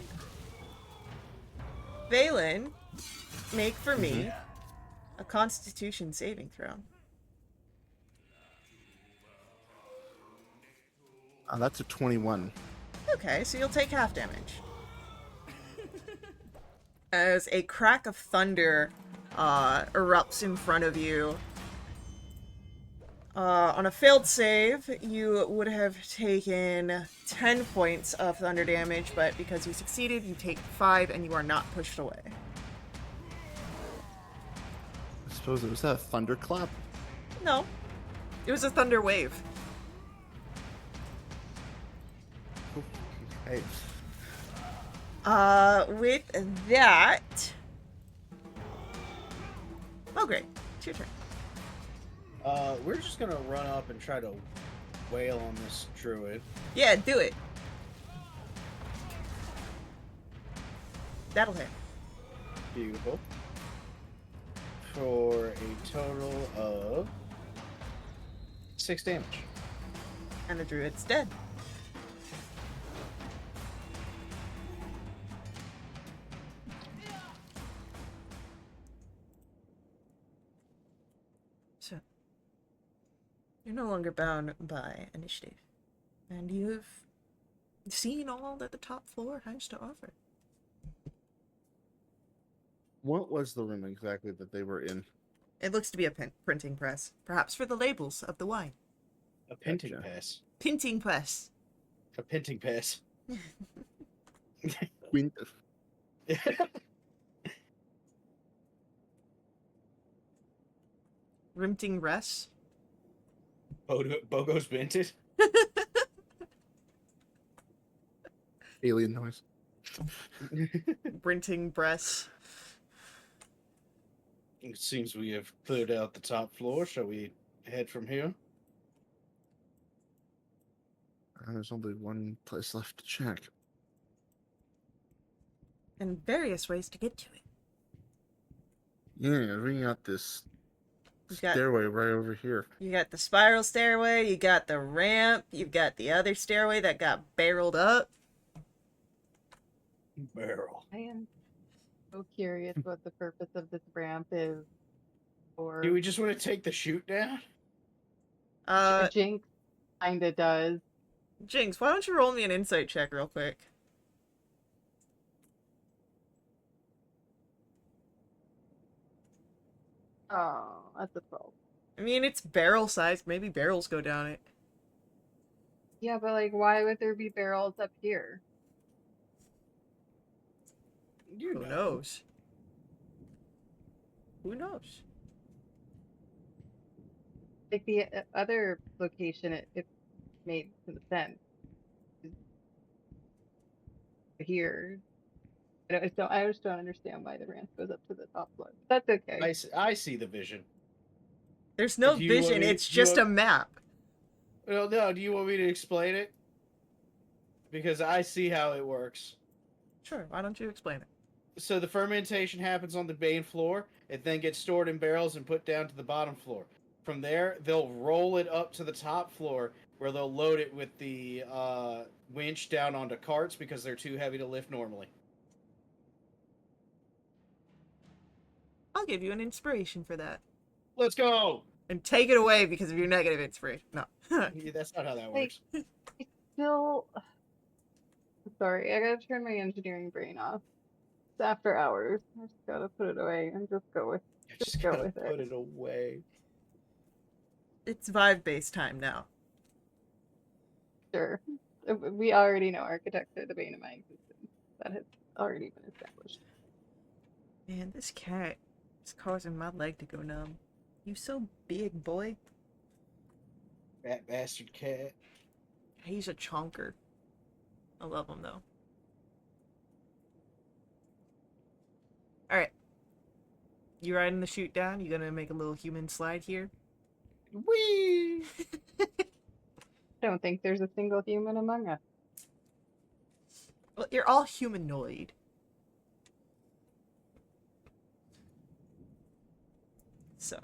Valen make for me a Constitution saving throw? That's a 21. Okay, so you'll take half damage. As a crack of thunder erupts in front of you. On a failed save, you would have taken 10 points of thunder damage, but because you succeeded, you take 5 and you are not pushed away. I suppose it was a thunderclap. No, it was a thunder wave. Hey. With that... Oh, great. It's your turn. We're just gonna run up and try to wail on this druid. Yeah, do it. That'll hit. Beautiful. For a total of 6 damage. And the druid's dead. So, you're no longer bound by initiative. And you've seen all that the top floor has to offer. What was the room exactly that they were in? It looks to be a printing press, perhaps for the labels of the wine. A pinting Gotcha. pass. Printing press. A pinting pass. Queen. Rimting res. Bogo's vented. Alien noise. Printing press. It seems we have cleared out the top floor. Shall we head from here? There's only one place left to check. And various ways to get to it. Yeah, we got this You got- stairway right over here. You got the spiral stairway, you got the ramp, you've got the other stairway that got barreled up. Barrel. I am so curious what the purpose of this ramp is. Or Do we just want to take the chute down? Jinx kinda does. Jinx, why don't you roll me an insight check real quick? Oh, that's a 12. I mean, it's barrel sized. Maybe barrels go down it. Yeah, but like, why would there be barrels up here? You Who knows? Who knows? Like the other location, it made some sense. Here, I just don't understand why the ramp goes up to the top floor. That's okay. I see the vision. There's no If you want vision, me- it's you just a want- map. Well, no. Do you want me to explain it? Because I see how it works. Sure, why don't you explain it? So the fermentation happens on the main floor. It then gets stored in barrels and put down to the bottom floor. From there, they'll roll it up to the top floor, where they'll load it with the winch down onto carts because they're too heavy to lift normally. I'll give you an inspiration for that. Let's go! And take it away because of your negative inspiration. No. Yeah, that's not how that Like- works. Still, sorry, I gotta turn my engineering brain off. It's after hours. I just gotta put it away and just go with. You just just go gotta with it. put it away. It's vibe-based time now. Sure. We already know architects are the bane of my existence. That has already been established. Man, this cat is causing my leg to go numb. You so big, boy. Fat bastard cat. He's a chonker. I love him, though. Alright. You riding the chute down? You gonna make a little human slide here? Whee! I don't think there's a single human among us. Well, you're all humanoid. So.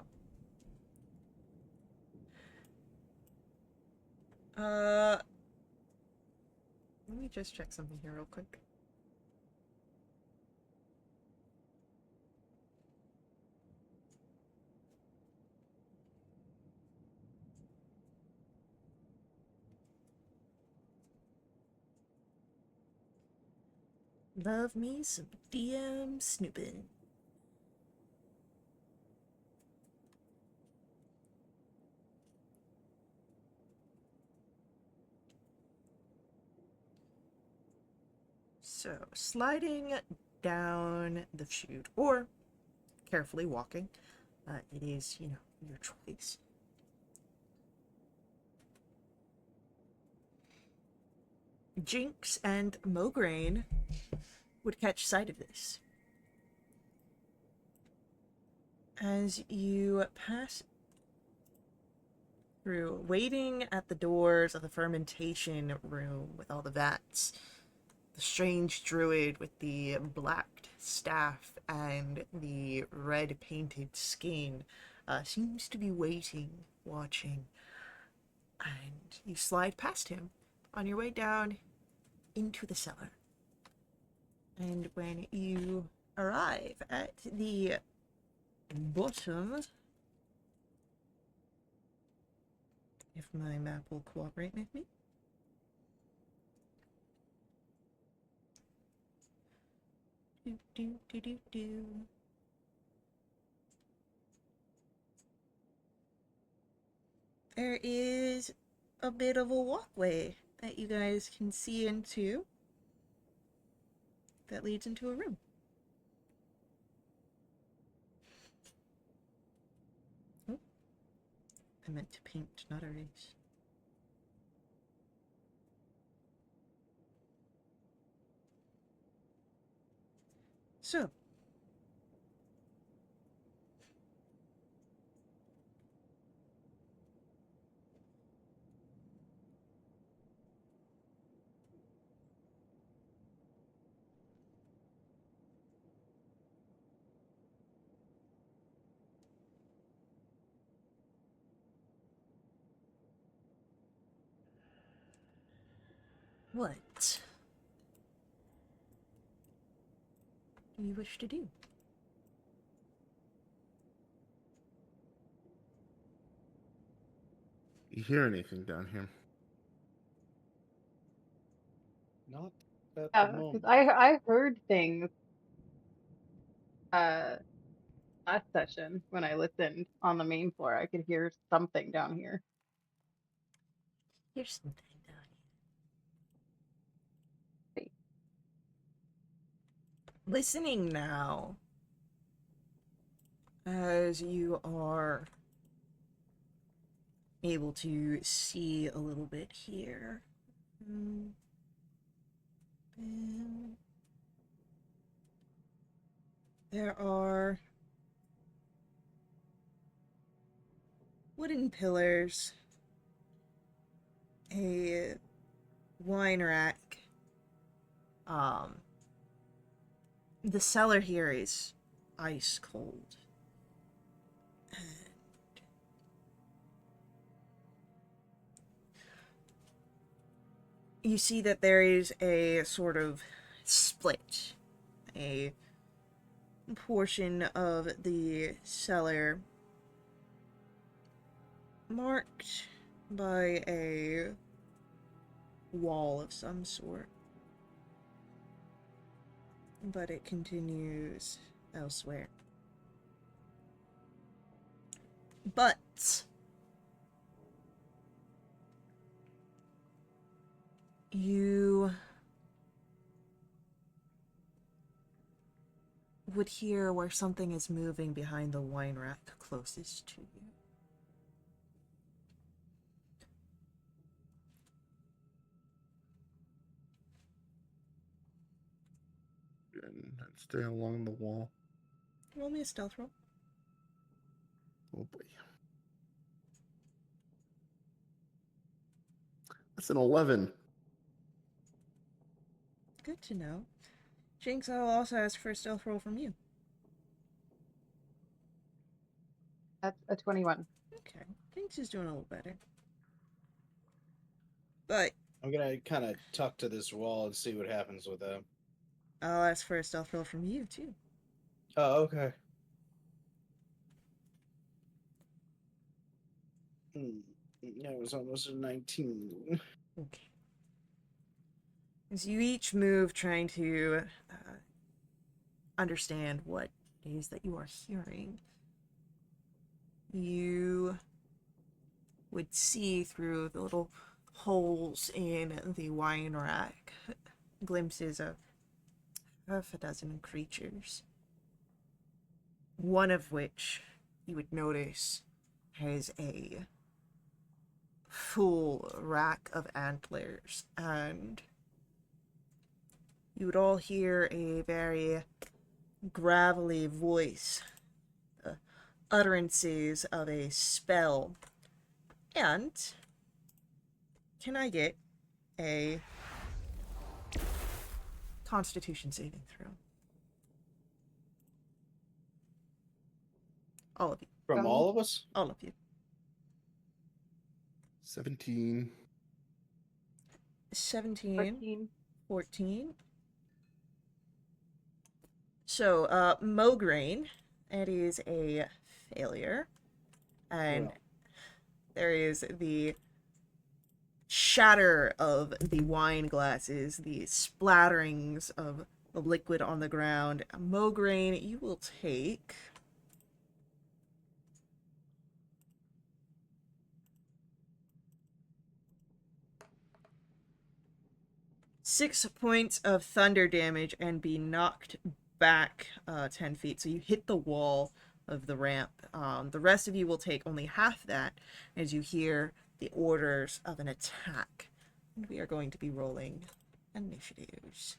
Let me just check something here real quick. Love me some DM snooping. So, sliding down the chute, or carefully walking, it is, you know, your choice. Jinx and Mograine would catch sight of this. As you pass through waiting at the doors of the fermentation room with all the vats. The strange druid with the black staff and the red painted skin seems to be waiting, watching, and you slide past him on your way down into the cellar. And when you arrive at the bottom, if my map will cooperate with me, do. There is a bit of a walkway that you guys can see into that leads into a room. Oh, I meant to paint, not erase. So, what do you wish to do? You hear anything down here? Not at the Yeah, moment. because I heard things uh last session when I listened on the main floor. I could hear something down here. Here's something down here. Wait. Listening now, as you are able to see a little bit here. There are wooden pillars, a wine rack. The cellar here is ice cold. You see that there is a sort of split, a portion of the cellar marked by a wall of some sort, but it continues elsewhere. But you would hear where something is moving behind the wine rack closest to you. And stay along the wall. Roll me a stealth roll. Oh boy. That's an 11. Good to know. Jinx, I'll also ask for a stealth roll from you. That's a 21. Okay. Jinx is doing a little better. But I'm gonna kind of tuck to this wall and see what happens with them. I'll ask for a stealth roll from you, too. Oh, okay. That was almost a 19. Okay. As you each move trying to understand what it is that you are hearing, you would see through the little holes in the wine rack glimpses of half a dozen creatures. One of which you would notice has a full rack of antlers, and you would all hear a very gravelly voice, utterances of a spell And can I get a Constitution saving throw? All of you. From all of us? All of you. 17. 17, 14. 14. So, Mograine, it is a failure. And Well. there is the shatter of the wine glasses, the splatterings of the liquid on the ground. Mograine, you will take 6 points of thunder damage and be knocked back 10 feet. So you hit the wall of the ramp. The rest of you will take only half that as you hear the orders of an attack. And we are going to be rolling initiatives.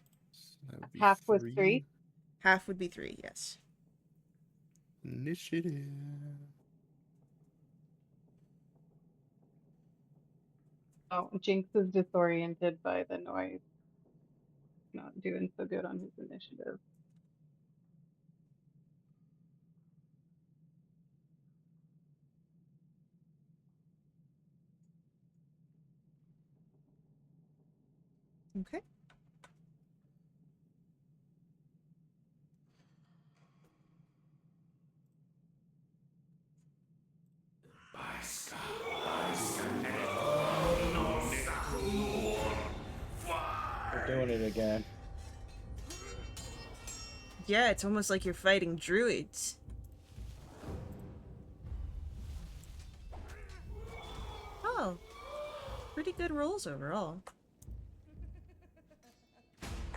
That would be Half was 3. Half would be 3, yes. Initiative. Oh, Jinx is disoriented by the noise. Not doing so good on his initiative. Okay. We're doing it again. Yeah, it's almost like you're fighting druids. Oh. Pretty good rolls overall.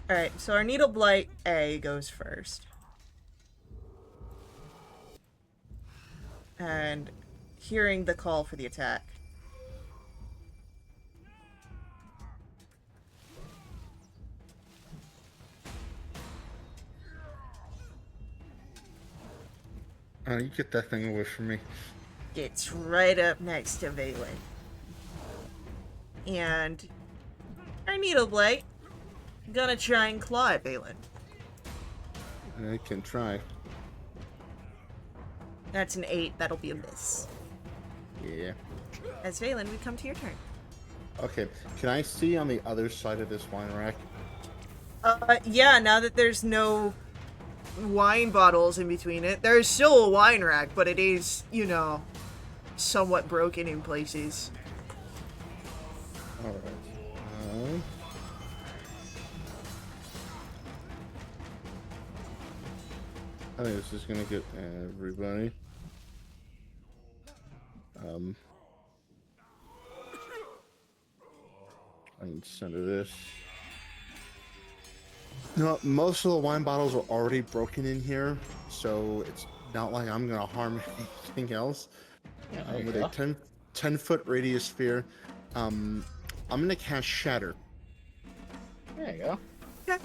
Alright, so our Needle Blight A goes first. And hearing the call for the attack. You get that thing away from me. Gets right up next to Valen. And our Needle Blight gonna try and claw at Valen. I can try. That's an 8, that'll be a miss. Yeah. As Valen, we come to your turn. Okay, can I see on the other side of this wine rack? Yeah, now that there's no wine bottles in between it, there's still a wine rack, but it is, you know, somewhat broken in places. Alright. I think this is gonna get everybody. I can send her this. No, most of the wine bottles are already broken in here, so it's not like I'm gonna harm anything else. There you With go. a 10-foot radius sphere, I'm gonna cast Shatter. There you go. Okay.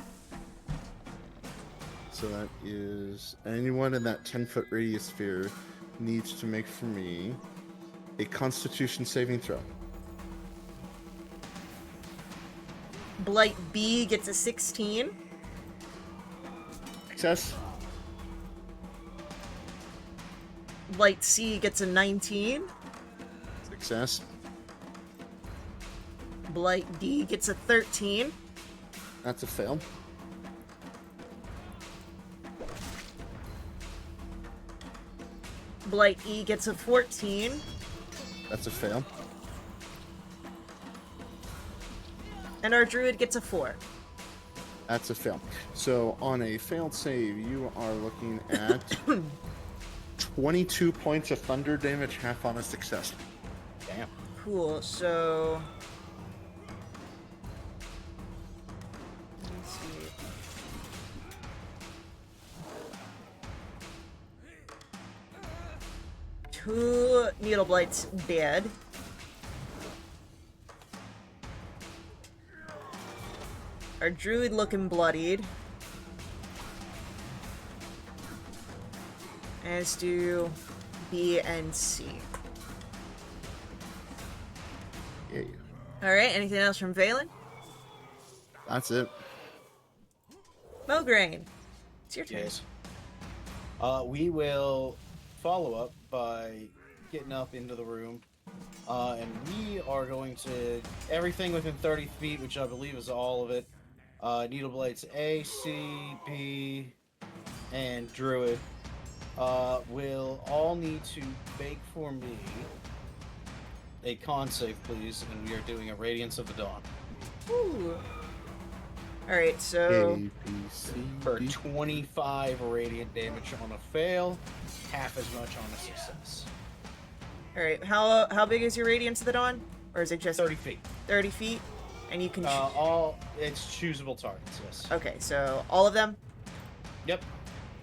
So that is anyone in that 10-foot radius sphere needs to make for me a Constitution saving throw. Blight B gets a 16. Success. Blight C gets a 19. Success. Blight D gets a 13. That's a fail. Blight E gets a 14. That's a fail. And our Druid gets a 4. That's a fail. So on a failed save, you are looking at 22 points of thunder damage, half on a success. Damn. Cool, so... let's see. Two Needle Blights dead. Our Druid looking bloodied. As do B and C. Alright, anything else from Valen? That's it. Mograine, it's your turn. Yes. We will follow up by getting up into the room. And we are going to everything within 30 feet, which I believe is all of it. Needle Blades A, C, B, and Druid will all need to make for me a con save, please. And we are doing a Radiance of the Dawn Ooh. Alright, so... A, B, C, for D. 25 radiant damage on a fail, half as much on a success. Alright, how big is your Radiance of the Dawn? Or is it just 30 feet. 30 feet? And you can... It's choosable targets, yes. Okay, so all of them? Yep.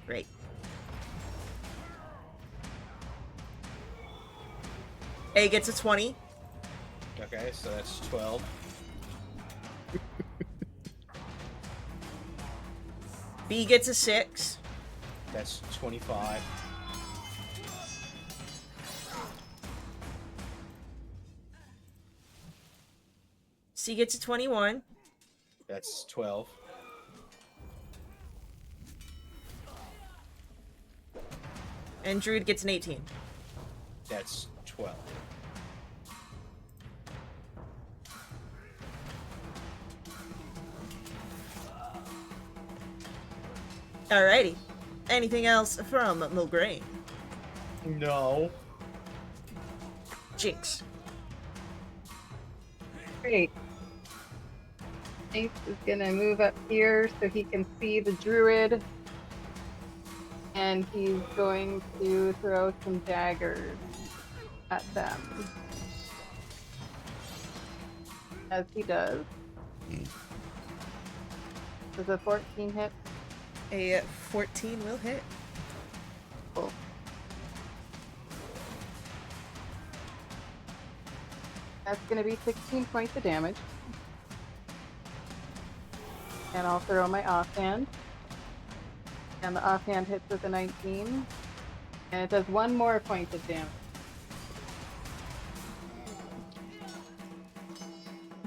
Great. A gets a 20. Okay, so that's 12. B gets a 6. That's 25. C gets a 21. That's 12. And Druid gets an 18. That's 12. Alrighty. Anything else from Mograine? No. Jinx. Great. Ace is gonna move up here so he can see the druid. And he's going to throw some daggers at them. As he does. Does a 14 hit? A 14 will hit. Cool. That's gonna be 16 points of damage. And I'll throw my offhand. And the offhand hits with a 19. And it does 1 more point of damage.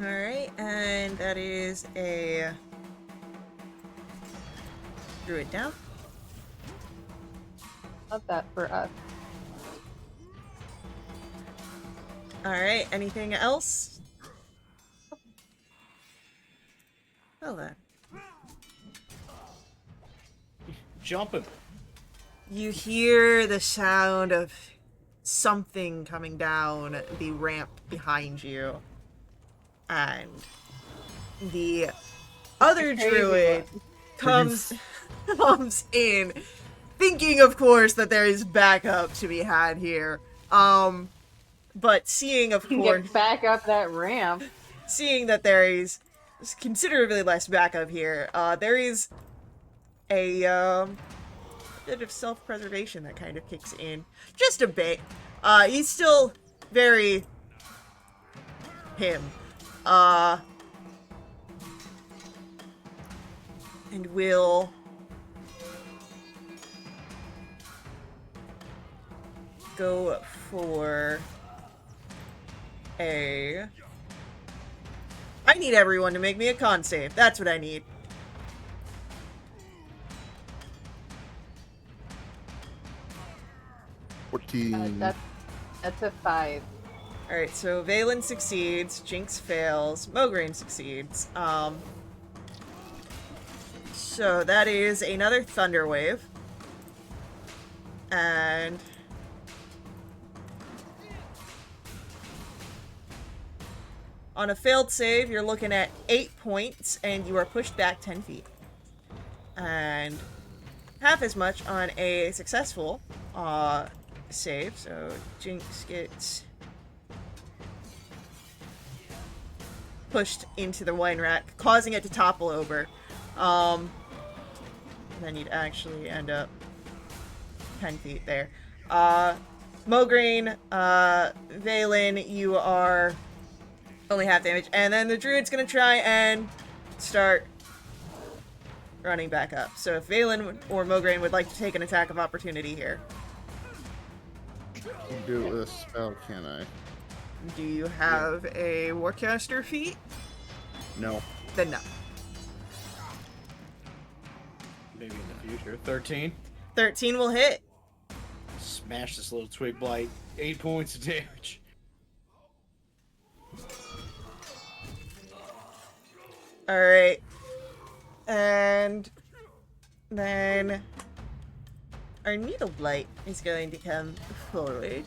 Alright, and that is a Druid down. Love that for us. Alright, anything else? Well then. Jumping. You hear the sound of something coming down the ramp behind you. And the other Crazy druid one. comes in, thinking, of course, that there is backup to be had here. But seeing, of You can course, get back up that ramp. seeing that there is considerably less backup here, there is a bit of self-preservation that kind of kicks in. Just a bit. He's still very him. And will go for a... I need everyone to make me a con save. That's what I need. That's a 5. Alright, so Valen succeeds, Jinx fails, Mograine succeeds. So that is another Thunder Wave. And... on a failed save, you're looking at 8 points, and you are pushed back 10 feet. And half as much on a successful save, so Jinx gets pushed into the wine rack, causing it to topple over. Then you'd actually end up 10 feet there. Mograine, Valen, you are only half damage. And then the druid's gonna try and start running back up. So if Valen or Mograine would like to take an attack of opportunity here. Can do it with a spell, can I? Do you have a Warcaster feat? No. Then no. Maybe in the future. 13. 13 will hit. Smash this little twig blight. 8 points of damage. Alright. And then our Needle Blight is going to come forward.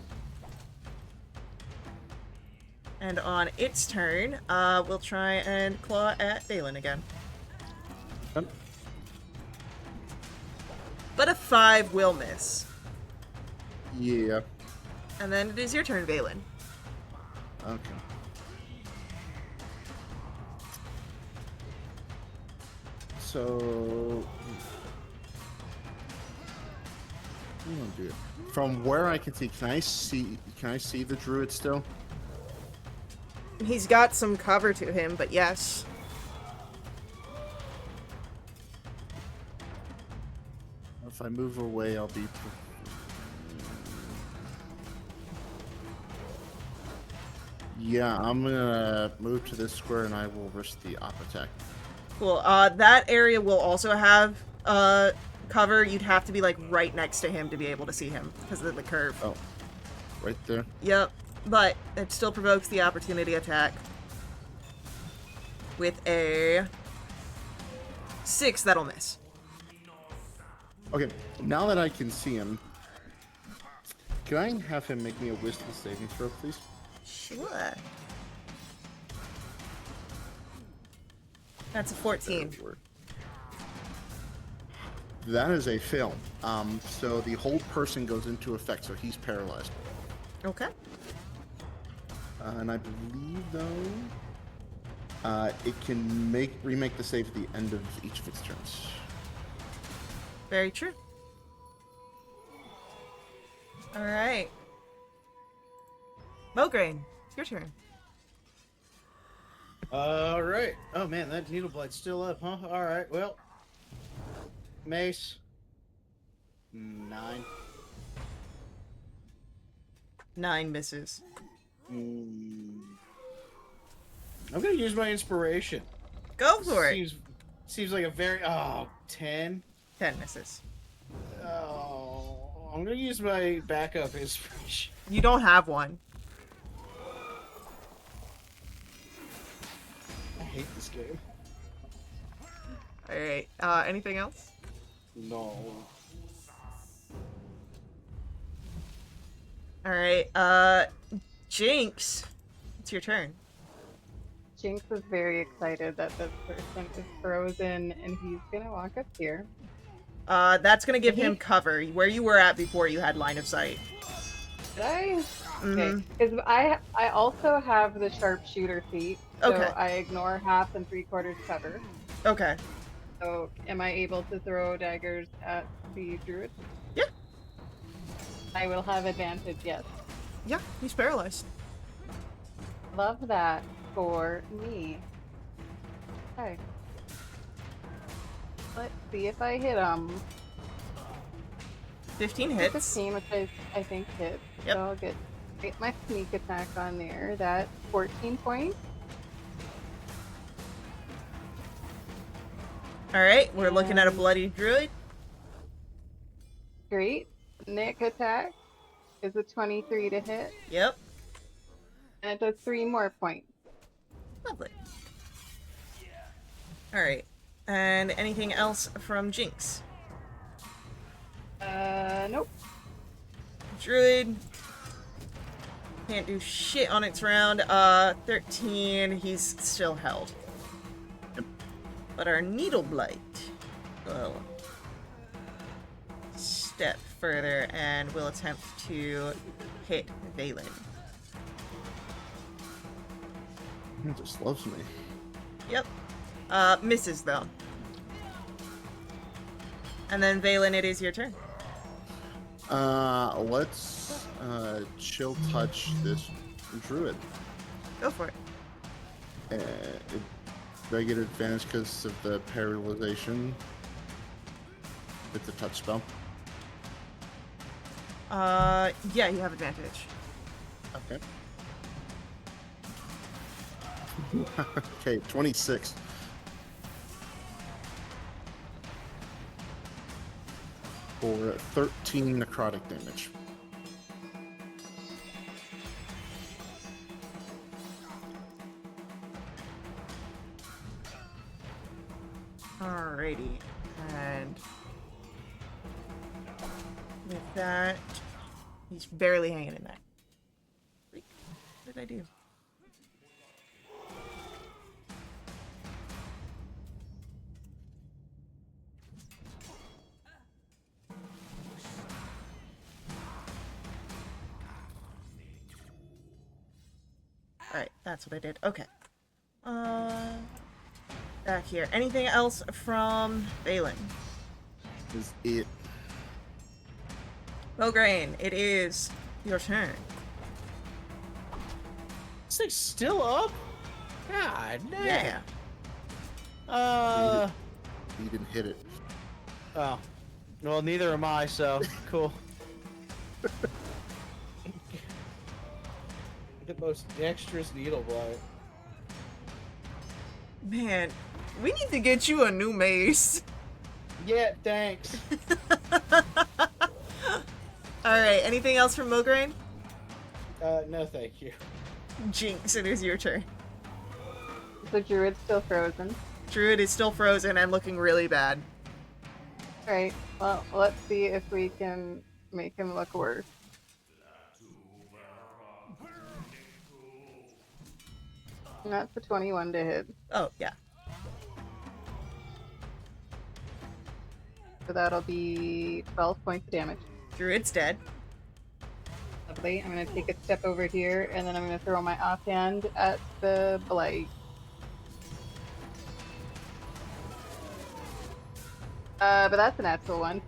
And on its turn, we'll try and claw at Balin again. Yep. But a 5 will miss. Yeah. And then it is your turn, Balin. Okay. So, I'm gonna do it. From where I can see, can I see the druid still? He's got some cover to him, but yes. If I move away, I'll be. Yeah, I'm gonna move to this square and I will risk the op attack. Cool. That area will also have cover. You'd have to be like right next to him to be able to see him because of the curve. Oh, right there. Yep. But it still provokes the opportunity attack. With a 6, that'll miss. Okay, now that I can see him, can I have him make me a wisdom saving throw, please? Sure. That's a 14. That is a fail. So the hold person goes into effect, so he's paralyzed. Okay. And I believe, though, it can remake the save at the end of each of its turns. Very true. Alright. Mograine, it's your turn. Alright. Oh man, that needle blight's still up, huh? Alright, well. Mace. 9. 9 misses. I'm gonna use my inspiration. Go for it. Seems like a very 10. 10 misses. Oh, I'm gonna use my backup inspiration. You don't have one. I hate this game. Alright, anything else? No. Alright, Jinx, it's your turn. Jinx is very excited that this person is frozen, and he's gonna walk up here. That's gonna give him cover. Where you were at before you had line of sight. Did I? Mhm. Okay, because I also have the sharpshooter feat, so Okay. I ignore half and 3/4 cover. Okay. So am I able to throw daggers at the druid? Yeah. I will have advantage, yes. Yeah, he's paralyzed. Love that for me. Okay. Let's see if I hit 15 hits. 15, which I think hits. Yep. So I'll get my sneak attack on there. That's 14 points. Alright, we're looking at a bloody druid. Great. Nick attack is a 23 to hit. Yep. And it does 3 more points. Lovely. Alright. And anything else from Jinx? Nope. Druid. Can't do shit on its round. 13. He's still held. Yep. But our Needle Blight will step further and will attempt to hit Valen. He just loves me. Yep. Misses though. And then Valen, it is your turn. Let's chill touch this druid. Go for it. Do I get advantage because of the paralyzation with the touch spell? Yeah, you have advantage. Okay. Okay, 26. For 13 necrotic damage. Alrighty. And with that, he's barely hanging in there. Freak. What did I do? Alright, that's what I did. Okay. Back here. Anything else from Balin? Is it? Mograine, it is your turn. This thing's still up? God dang. Yeah. You didn't hit it. Oh. Well, neither am I, so cool. The most dexterous needle blight. Man, we need to get you a new mace. Yeah, thanks. Alright, anything else from Mograine? No thank you. Jinx, it is your turn. The druid's still frozen. Druid is still frozen and looking really bad. Alright, well, let's see if we can make him look worse. And that's a 21 to hit. Oh, yeah. So that'll be 12 points of damage. Druid's dead. Lovely. I'm going to take a step over here, and then I'm going to throw my offhand at the blight. But that's a natural one.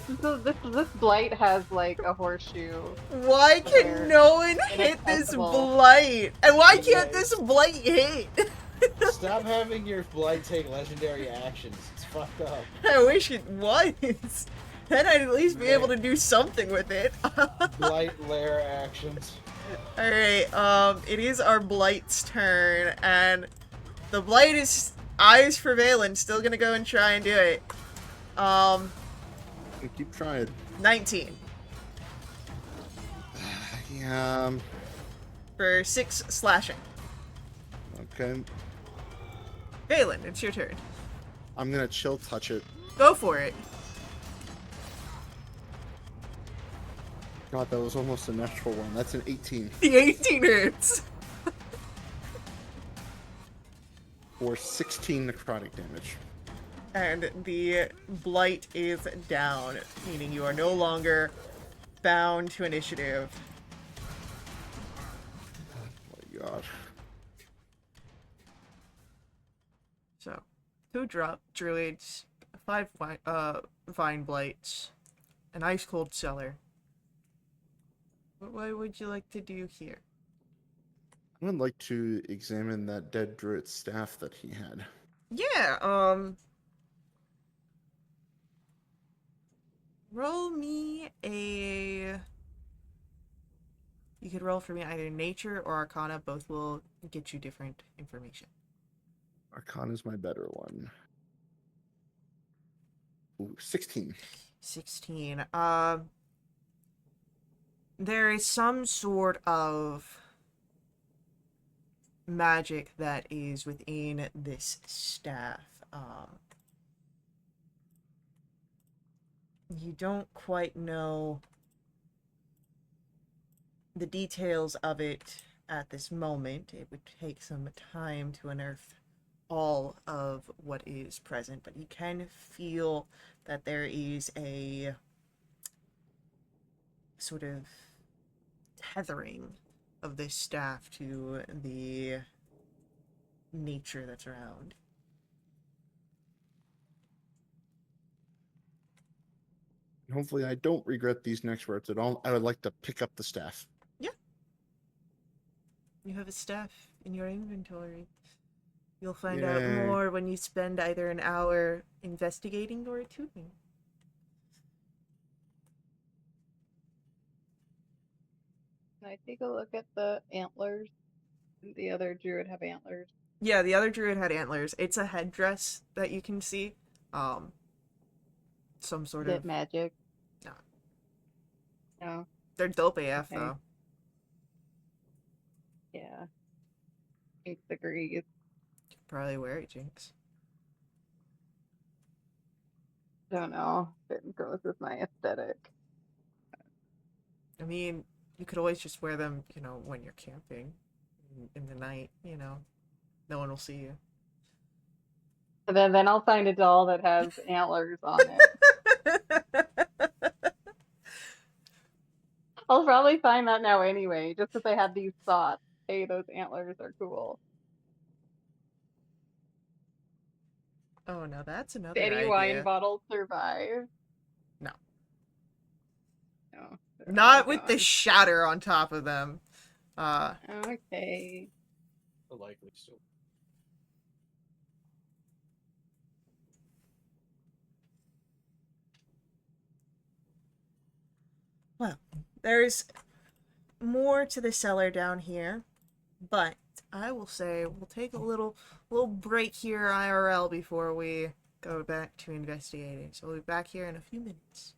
This blight has like a horseshoe. Why can no one hit this Inaccessible. blight? And why can't this blight hit? Stop having your blight take legendary actions. It's fucked up. I wish it was. Then I'd at least be able to do something with it. Blight lair actions. Alright, it is our Blight's turn, and the Blight is eyes for Valen, still gonna go and try and do it. Keep trying. 19 Yeah. for 6 slashing. Okay. Valen, it's your turn. I'm gonna chill touch it. Go for it. God, that was almost a natural one. That's an 18. The 18 hurts. For 16 necrotic damage. And the Blight is down, meaning you are no longer bound to initiative. Oh my god. So, 2 drop druids, 5 vine blights, an ice cold cellar. What would you like to do here? I would like to examine that dead druid staff that he had. Yeah, roll me a... You could roll for me either nature or arcana, both will get you different information. Arcana is my better one. Ooh, 16. 16. There is some sort of magic that is within this staff. You don't quite know the details of it at this moment. It would take some time to unearth all of what is present, but you can feel that there is a sort of tethering of this staff to the nature that's around. Hopefully I don't regret these next words at all. I would like to pick up the staff. Yeah. You have a staff in your inventory. You'll find out Yay. more when you spend either an hour investigating or attuning. Can I take a look at the antlers? The other druid have antlers. Yeah, the other druid had antlers. It's a headdress that you can see. Some sort Is it of. magic? No. No. They're dope AF Okay. though. Yeah. Jinx agrees. Probably wear it, Jinx. Don't know if it goes with my aesthetic. I mean, you could always just wear them, when you're camping in the night. No one will see you. And then I'll find a doll that has antlers on it. I'll probably find that now anyway, just because I had these thoughts. Hey, those antlers are cool. Oh no, that's Did another any wine idea. bottles survive? No. No. They're all Not with the gone. shatter on top of them. Okay. A likely still. Well, there's more to the cellar down here, but I will say we'll take a little break here IRL before we go back to investigating. So we'll be back here in a few minutes.